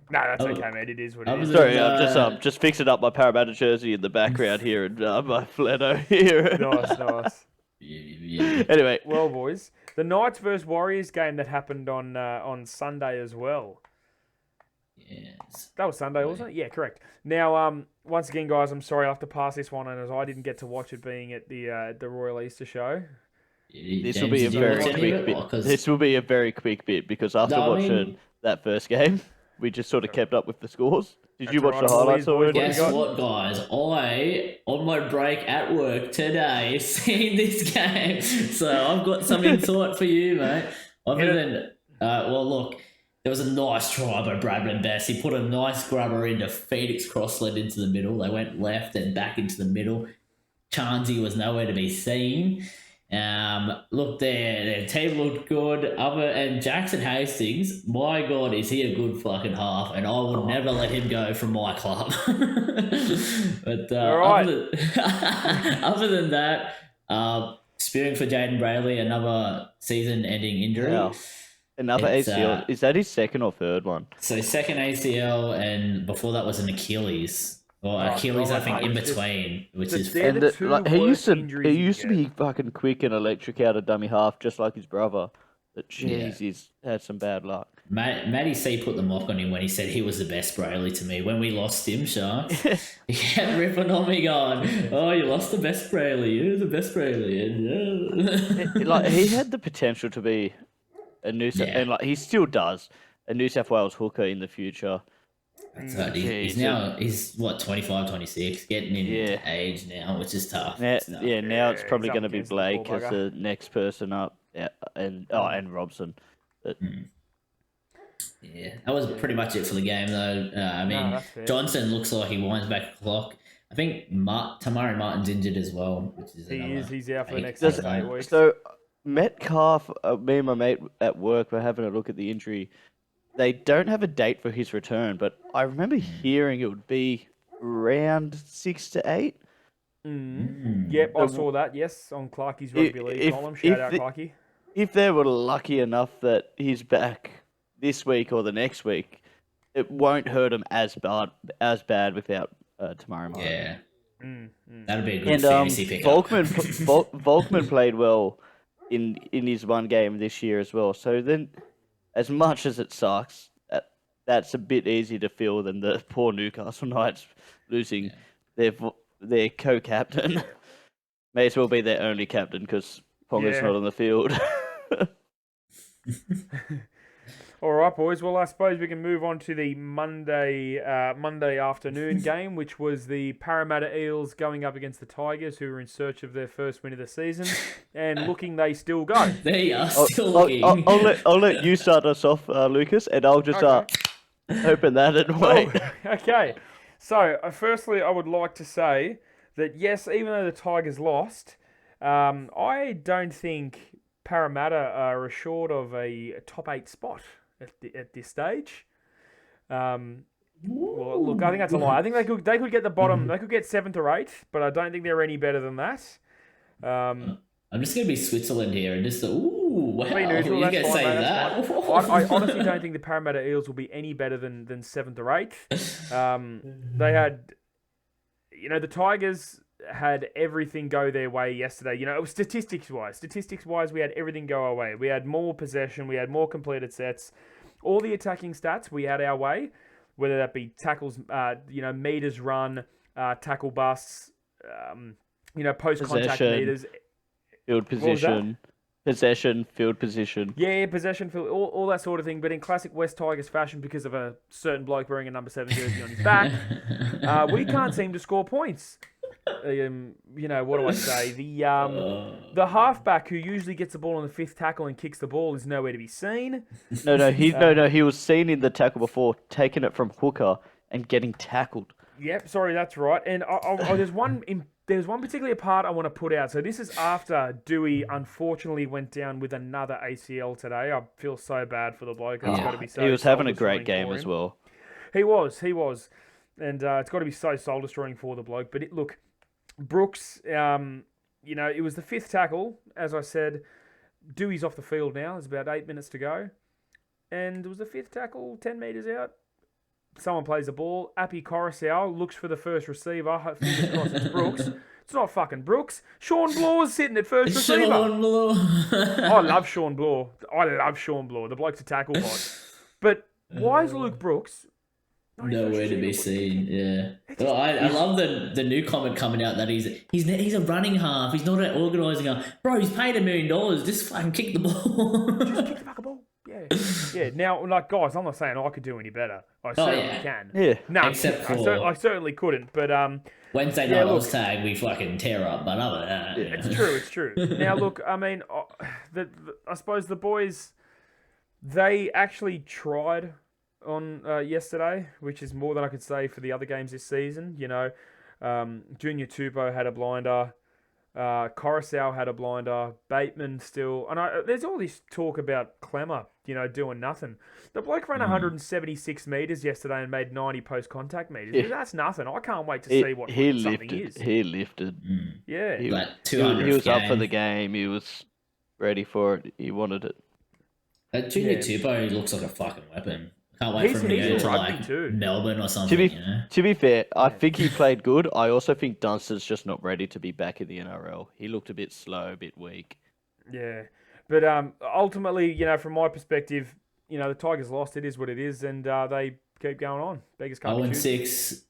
No, that's Oh, okay, mate. It is what it I was is. Sorry, I'm just fixing up my Parramatta jersey in the background here and my Fleto here. Nice. Yeah. Anyway, Well, boys, the Knights versus Warriors game that happened on Sunday as well. Yes. That was Sunday, wasn't it? Yeah, correct. Now, once again, guys, I'm sorry I have to pass this one, and as I didn't get to watch it being at the Royal Easter Show. this James, will be a did you very watch any quick of it? bit. Or 'cause- This will be a very quick bit because after No, I watching mean- that first game, we just sort of kept up with the scores. Did you That's watch the right, highlights boys, already? boys. Guess what, guys? I, on my break at work today, seen this game. So I've got some insight for you, mate. Other than, well, look, there was a nice try by Bradman Best. He put a nice grubber into Phoenix Crossland into the middle. They went left and back into the middle. Chansey was nowhere to be seen. Look, their team looked good. And Jackson Hastings, my God, is he a good fucking half? And I would never let him go from my club. But All right. other than that, spearing for Jaden Brayley, another season-ending injury. Wow. Another It's, ACL. Is that his second or third one? So second ACL, and before that was an Achilles. Or Oh, Achilles, God, I think, mate, in it's just- between, which the- is they're And the two he worst used to injuries you can be fucking quick and electric out of dummy half, just like his brother. But jeez, Yeah. he's had some bad luck. Matty C put the mock on him when he said he was the best Brayley to me. When we lost him, Sharks, he kept ripping on me going, oh, you lost the best Brayley. You're the best Brayley. And, Like he had the potential to be a New South, Yeah. and like he still does a New South Wales hooker in the future. That's right. He's what, 25, 26, getting in Yeah. age now, which is tough. Now, It's tough. yeah, now it's Yeah, probably he's up going to be against the Blake poor as bugger. the next person up, yeah, and Robson. But Yeah, that was pretty much it for the game, though. I mean, that's fair. Johnson looks like he winds back the clock. I think Tamari Martin's injured as well, which is He another is. He's out for the eight- next Does- 7 to 8 weeks. So Metcalf, me and my mate at work were having a look at the injury. They don't have a date for his return, but I remember hearing it would be around 6 to 8. Yep, I saw that. Yes, on Clarkie's Rugby League column. Shout out, Clarkie. If they were lucky enough that he's back this week or the next week, it won't hurt him as bad without tomorrow morning. Yeah. That'd be a good fantasy pickup. Volkman played well in his one game this year as well. So then, as much as it sucks, that's a bit easier to feel than the poor Newcastle Knights losing their co-captain. May as well be their only captain because Ponga's not on the field. All right, boys. Well, I suppose we can move on to the Monday afternoon game, which was the Parramatta Eels going up against the Tigers, who were in search of their first win of the season, and looking they still go. They are still looking. I'll let you start us off, Lucas, and I'll just open that and wait. Okay. So, firstly, I would like to say that, yes, even though the Tigers lost, I don't think Parramatta are assured of a top 8 spot at this stage. Well, look, I think that's a lie. I think they could get the bottom. They could get 7th or 8th, but I don't think they're any better than that. I'm just going to be Switzerland here and just wow. Be neutral, you can say that. I honestly don't think the Parramatta Eels will be any better than 7th or 8th. They had, the Tigers had everything go their way yesterday. It was statistics-wise, we had everything go our way. We had more possession, we had more completed sets. All the attacking stats we had our way, whether that be tackles, meters run, tackle busts, post-contact meters. Field position. Possession, field position. Yeah, possession, field, all that sort of thing. But in classic West Tigers fashion, because of a certain bloke wearing a number 7 jersey on his back, we can't seem to score points. What do I say? The halfback who usually gets the ball on the 5th tackle and kicks the ball is nowhere to be seen. He was seen in the tackle before, taking it from hooker and getting tackled. Yep, sorry, that's right. And there's one particular part I want to put out. So this is after Dewey unfortunately went down with another ACL today. I feel so bad for the bloke. It's got to be so he was having a great game as well. He was. And it's got to be so soul-destroying for the bloke. But look, Brooks, it was the 5th tackle. As I said, Dewey's off the field now. There's about 8 minutes to go. And it was the 5th tackle, 10 metres out. Someone plays the ball. Appy Coruscant looks for the first receiver. Fingers crossed it's Brooks. It's not fucking Brooks. Sean Blaw's sitting at first receiver. Sean Blaw. I love Sean Blaw. The bloke's a tackle bot. But why is Luke Brooks nowhere to be seen? Yeah. Well, I love the new comment coming out that he's a running half. He's not an organising half. Bro, he's paid $1 million. Just fucking kick the ball. Just kick the fucking ball. Yeah. Now, guys, I'm not saying I could do any better. I certainly can. Yeah. No, except for I certainly couldn't. But Wednesday night Oz tag, we fucking tear up. But other than that, it's true. Now, look, I mean, I suppose the boys, they actually tried on yesterday, which is more than I could say for the other games this season. Junior Tupou had a blinder. Coruscant had a blinder. Bateman still, and there's all this talk about Clemmer, doing nothing. The bloke ran 176 meters yesterday and made 90 post-contact meters. Yeah. That's nothing. I can't wait to see what something is. He lifted. Yeah, he was up for the game. He was ready for it. He wanted it. That Junior Tupou looks like a fucking weapon. Can't wait for him to go to Melbourne or something. To be fair, I think he played good. I also think Dunster's just not ready to be back in the NRL. He looked a bit slow, a bit weak. Yeah, but ultimately, from my perspective, the Tigers lost. It is what it is, and they keep going on. Beggars can't be choosers. 0-6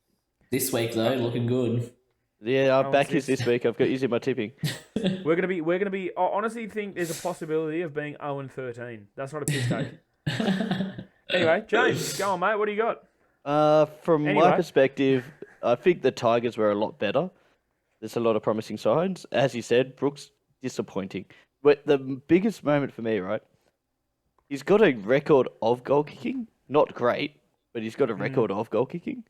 this week though, looking good. Yeah, I'm back this week. I've got using my tipping. We're gonna be. I honestly think there's a possibility of being 0-13. That's not a piss take. Anyway, James, go on, mate. What do you got? From my perspective, I think the Tigers were a lot better. There's a lot of promising signs. As you said, Brooks, disappointing. But the biggest moment for me, right? He's got a record of goal kicking. Not great, but he's got a record of goal kicking.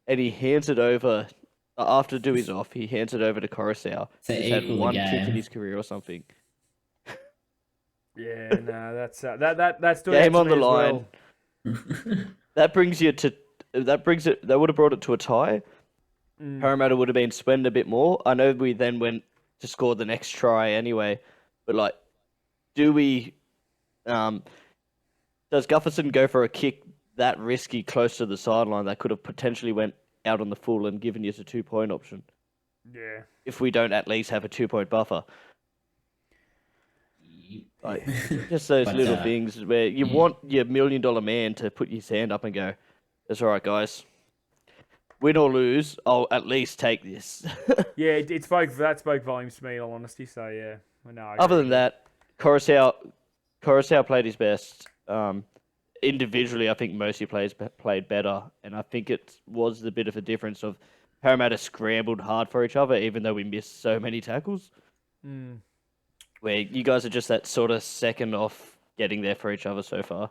And he hands it over, after Dewey's off, he hands it over to Coruscant. He's had one kick in his career or something. Yeah, no, that's still game on the line. Well. That would have brought it to a tie, Parramatta would have been sweating a bit more. I know we then went to score the next try anyway, but like, do we? Does Gufferson go for a kick that risky close to the sideline that could have potentially went out on the full and given you a 2-point option? Yeah. If we don't at least have a 2-point buffer. Like, just those little things where you want your $1 million man to put his hand up and go, "That's all right, guys. Win or lose, I'll at least take this." Yeah, that spoke volumes to me, in all honesty. So yeah, I know. Other than that, Coruscant played his best. Individually, I think Mosi played better, and I think it was the bit of a difference of Parramatta scrambled hard for each other, even though we missed so many tackles. Where you guys are just that sort of second off getting there for each other so far.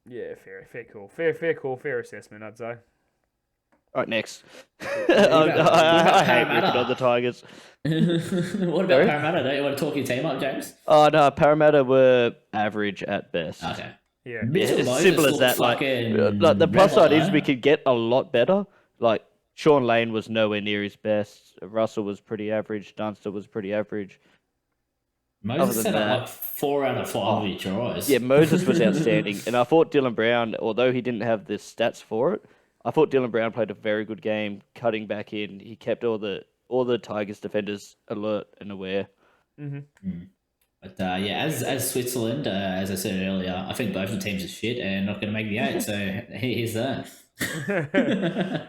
Yeah, fair call. Fair assessment, I'd say. All right, next. I hate ripping on the Tigers. What about Parramatta? Don't you want to talk your team up, James? Oh, no, Parramatta were average at best. Okay. Yeah. It's simple as that. Like the plus side is we could get a lot better. Like, Sean Lane was nowhere near his best. Russell was pretty average. Dunster was pretty average. Moses set up like 4 out of 5 of each tries. Yeah, Moses was outstanding. And I thought Dylan Brown, although he didn't have the stats for it, I thought Dylan Brown played a very good game, cutting back in. He kept all the Tigers defenders alert and aware. But yeah, as Switzerland, as I said earlier, I think both the teams are shit and not going to make the 8. So here's that.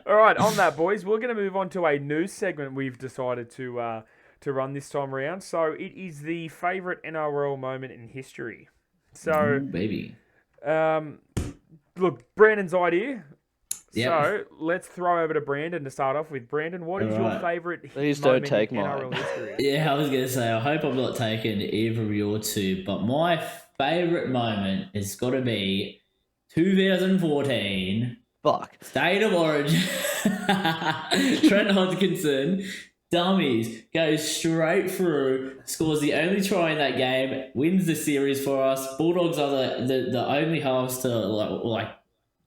All right, on that, boys, we're going to move on to a news segment we've decided to run this time around. So it is the favourite NRL moment in history. So, baby. Look, Brandon's idea. Yep. So let's throw over to Brandon to start off with. Brandon, what is your favourite Please moment don't take in mine. NRL history? Yeah, I was going to say, I hope I'm not taking either of your two, but my favourite moment has got to be 2014 Fuck. State of Origin. Trent Hodgkinson, dummies, goes straight through, scores the only try in that game, wins the series for us. Bulldogs are the only halves to like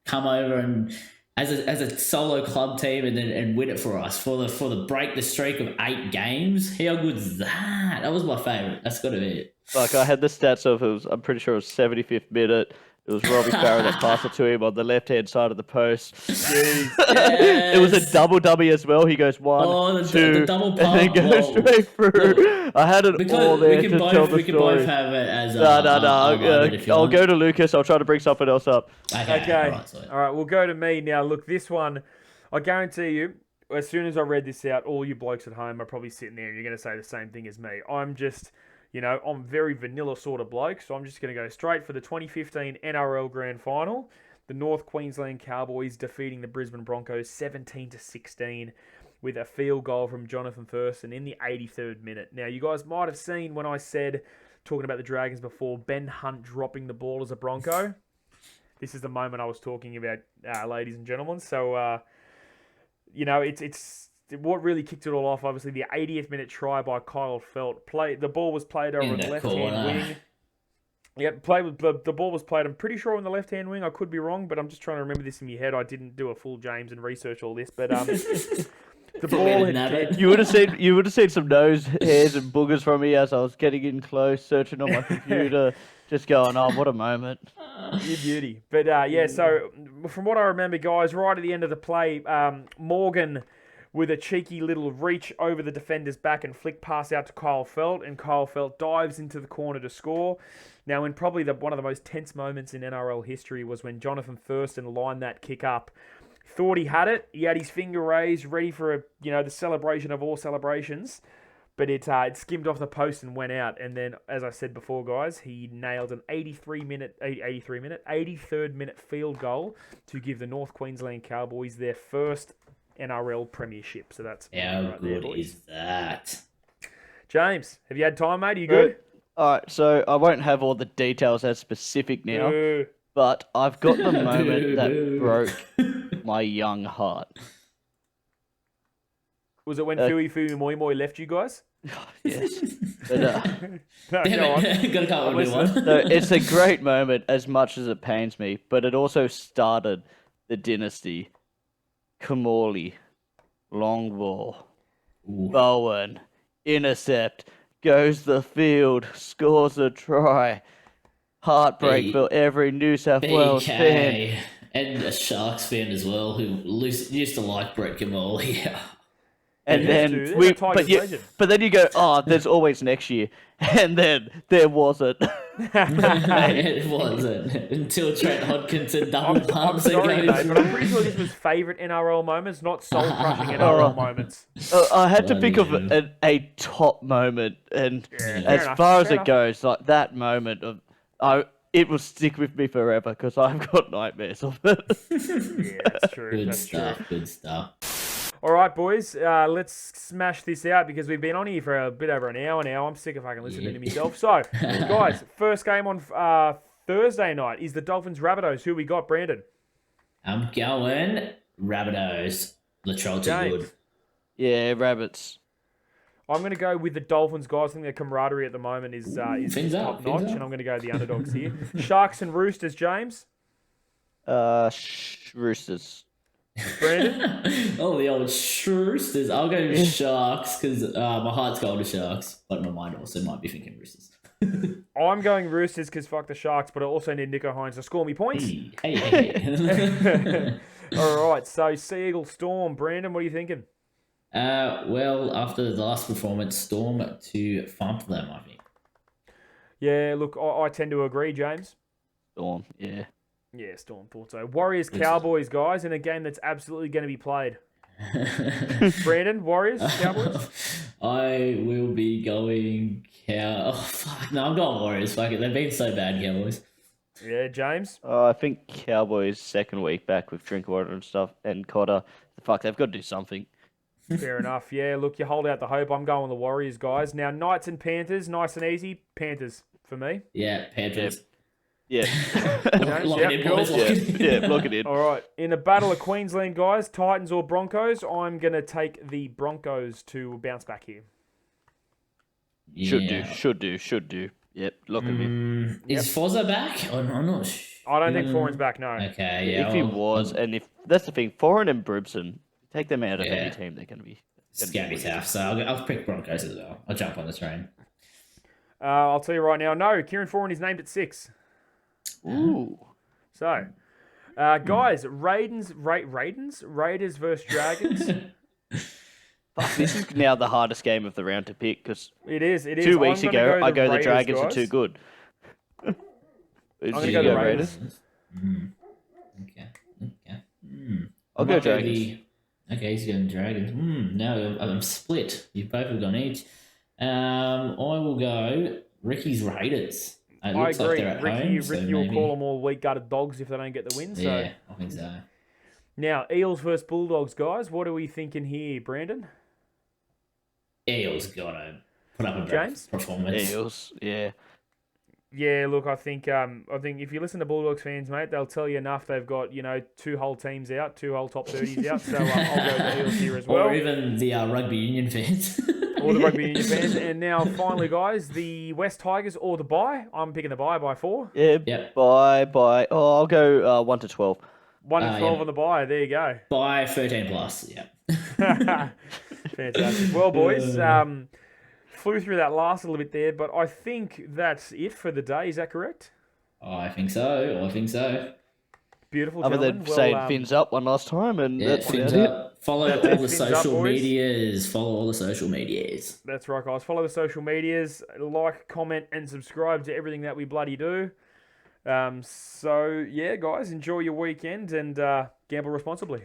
come over and as a solo club team and win it for us for the break the streak of 8 games. How good's that? That was my favourite. That's got to be it. Fuck, I had the stats of I'm pretty sure it was 75th minute. It was Robbie Farah that passed it to him on the left-hand side of the post. Yes. It was a double dummy as well. He goes 1, 2, the double and then pump. goes straight through. I had it all there to tell the story. We can both have it as No. I'll go to Lucas. I'll try to bring something else up. Okay. All right, we'll go to me now. Look, this one, I guarantee you, as soon as I read this out, all you blokes at home are probably sitting there and you're going to say the same thing as me. I'm very vanilla sort of bloke, so I'm just going to go straight for the 2015 NRL Grand Final. The North Queensland Cowboys defeating the Brisbane Broncos 17-16 with a field goal from Jonathan Thurston in the 83rd minute. Now, you guys might have seen when I said, talking about the Dragons before, Ben Hunt dropping the ball as a Bronco. This is the moment I was talking about, ladies and gentlemen. So, it's what really kicked it all off, obviously, the 80th minute try by Kyle Felt. The ball was played over the left-hand wing. Yep, the ball was played, I'm pretty sure, on the left-hand wing. I could be wrong, but I'm just trying to remember this in my head. I didn't do a full James and research all this, but the ball had... You would have seen some nose hairs and boogers from me as I was getting in close, searching on my computer, just going, oh, what a moment. You beauty. But, so from what I remember, guys, right at the end of the play, Morgan, with a cheeky little reach over the defender's back and flick pass out to Kyle Felt, and Kyle Felt dives into the corner to score. Now, in probably one of the most tense moments in NRL history was when Jonathan Thurston lined that kick up. Thought he had it. He had his finger raised, ready for the celebration of all celebrations. But it skimmed off the post and went out. And then, as I said before, guys, he nailed an 83rd minute field goal to give the North Queensland Cowboys their first NRL premiership. So that's how good is that? James, have you had time, mate? Are you good? All right, so I won't have all the details as specific now, but I've got the moment that broke my young heart. Was it when Fui Moi Moi left you guys? Yes. But, Gotta come with one. So it's a great moment as much as it pains me, but it also started the dynasty. Kamali long ball. Ooh. Bowen, intercept, goes the field, scores a try. Heartbreak for every New South Wales fan. BK. And a Sharks fan as well, who used to like Brett Kimmel. Yeah. And Used then to. They're a Tigers legend. but then you go, oh, there's always next year, and then there wasn't. It wasn't until Trent Hodkinson double I'm pumps sorry, and mate, goes. but I'm pretty sure this was favourite NRL moments, not soul-crushing NRL moments. I had to think of Bloody a top moment, and fair as enough, far as fair it goes, like that moment it will stick with me forever because I've got nightmares of it. Yeah, that's true. Good That's stuff. true. Good stuff. All right, boys, let's smash this out because we've been on here for a bit over an hour now. I'm sick of fucking listening to myself. So, guys, first game on Thursday night is the Dolphins Rabbitohs. Who we got, Brandon? I'm going Rabbitohs. Latrell's are James. good. Yeah, rabbits. I'm going to go with the Dolphins, guys. I think their camaraderie at the moment is Fins up, top notch, fins up. and I'm going to go the underdogs here. Sharks and Roosters, James. Roosters. Brandon. Oh, the old Roosters. I'll go Sharks because my heart's going to Sharks, but my mind also might be thinking Roosters. I'm going Roosters because fuck the Sharks, but I also need Nico Hines to score me points. Hey. All right, so Sea Eagle Storm. Brandon, what are you thinking? Well, after the last performance, Storm to thump them, I think. Yeah, look, I tend to agree, James. Storm, yeah. Yeah, Storm thought so. Warriors, Cowboys, guys, in a game that's absolutely going to be played. Brandon, Warriors, Cowboys? I will be going Cow. Oh, fuck. No, I'm going Warriors. Fuck it. They've been so bad, Cowboys. Yeah, James? I think Cowboys' second week back with Drinkwater and stuff, and Cotter. Fuck, they've got to do something. Fair enough. Yeah, look, you hold out the hope. I'm going the Warriors, guys. Now, Knights and Panthers, nice and easy. Panthers for me. Yeah, Panthers. Yeah. James, Lock yep, it in, cool. boys. Lock it in. Yeah, lock it in. All right. In a battle of Queensland, guys, Titans or Broncos, I'm going to take the Broncos to bounce back here. Yeah. Should do. Yep, look at me. Is Fozza back? I'm not sure. I don't think Foreign's back, no. Okay, yeah. If he was, and if that's the thing, Foreign and Bribson, take them out of Yeah. any team, they're going to be. It's going to be tough, so I'll pick Broncos as well. I'll jump on the train. I'll tell you right now, no, Kieran Foran is named at 6. Ooh. So, guys, Raiders versus Dragons. Fuck, this is now the hardest game of the round to pick because It is. 2 weeks I'm gonna ago I go the Raiders, Dragons guys. are too good. I'm going to go the Raiders. Okay. I'll go Dragons. Okay, he's going Dragons. Now I'm split. You both have gone each. I will go Ricky's Raiders. It I looks like agree. they're at Ricky home, so will maybe... call them all weak-gutted dogs if they don't get the win. So Yeah, I think so. now, Eels versus Bulldogs, guys. What are we thinking here, Brandon? Eels got to put up a James? performance. Eels, yeah. Yeah, look, I think if you listen to Bulldogs fans, mate, they'll tell you enough. They've got 2 whole teams out, 2 whole top 30s out. So I'll go the Eels here as well. Or even the rugby union fans. Or the rugby union fans. And now, finally, guys, the West Tigers or the bye. I'm picking the bye by 4. Yeah, Yep. bye. Oh, I'll go 1 to 12. 1 to 12 yeah. on the bye. There you go. By 13 plus, yeah. Fantastic. Well, boys, flew through that last little bit there, but I think that's it for the day. Is that correct? I think so. Beautiful, Other gentlemen. than saying fins up one last time, and Yeah, that's fins about it. up. Follow all the Fins up, social boys. medias. That's right, guys. Follow the social medias, like, comment, and subscribe to everything that we bloody do. So, yeah, guys, enjoy your weekend and gamble responsibly.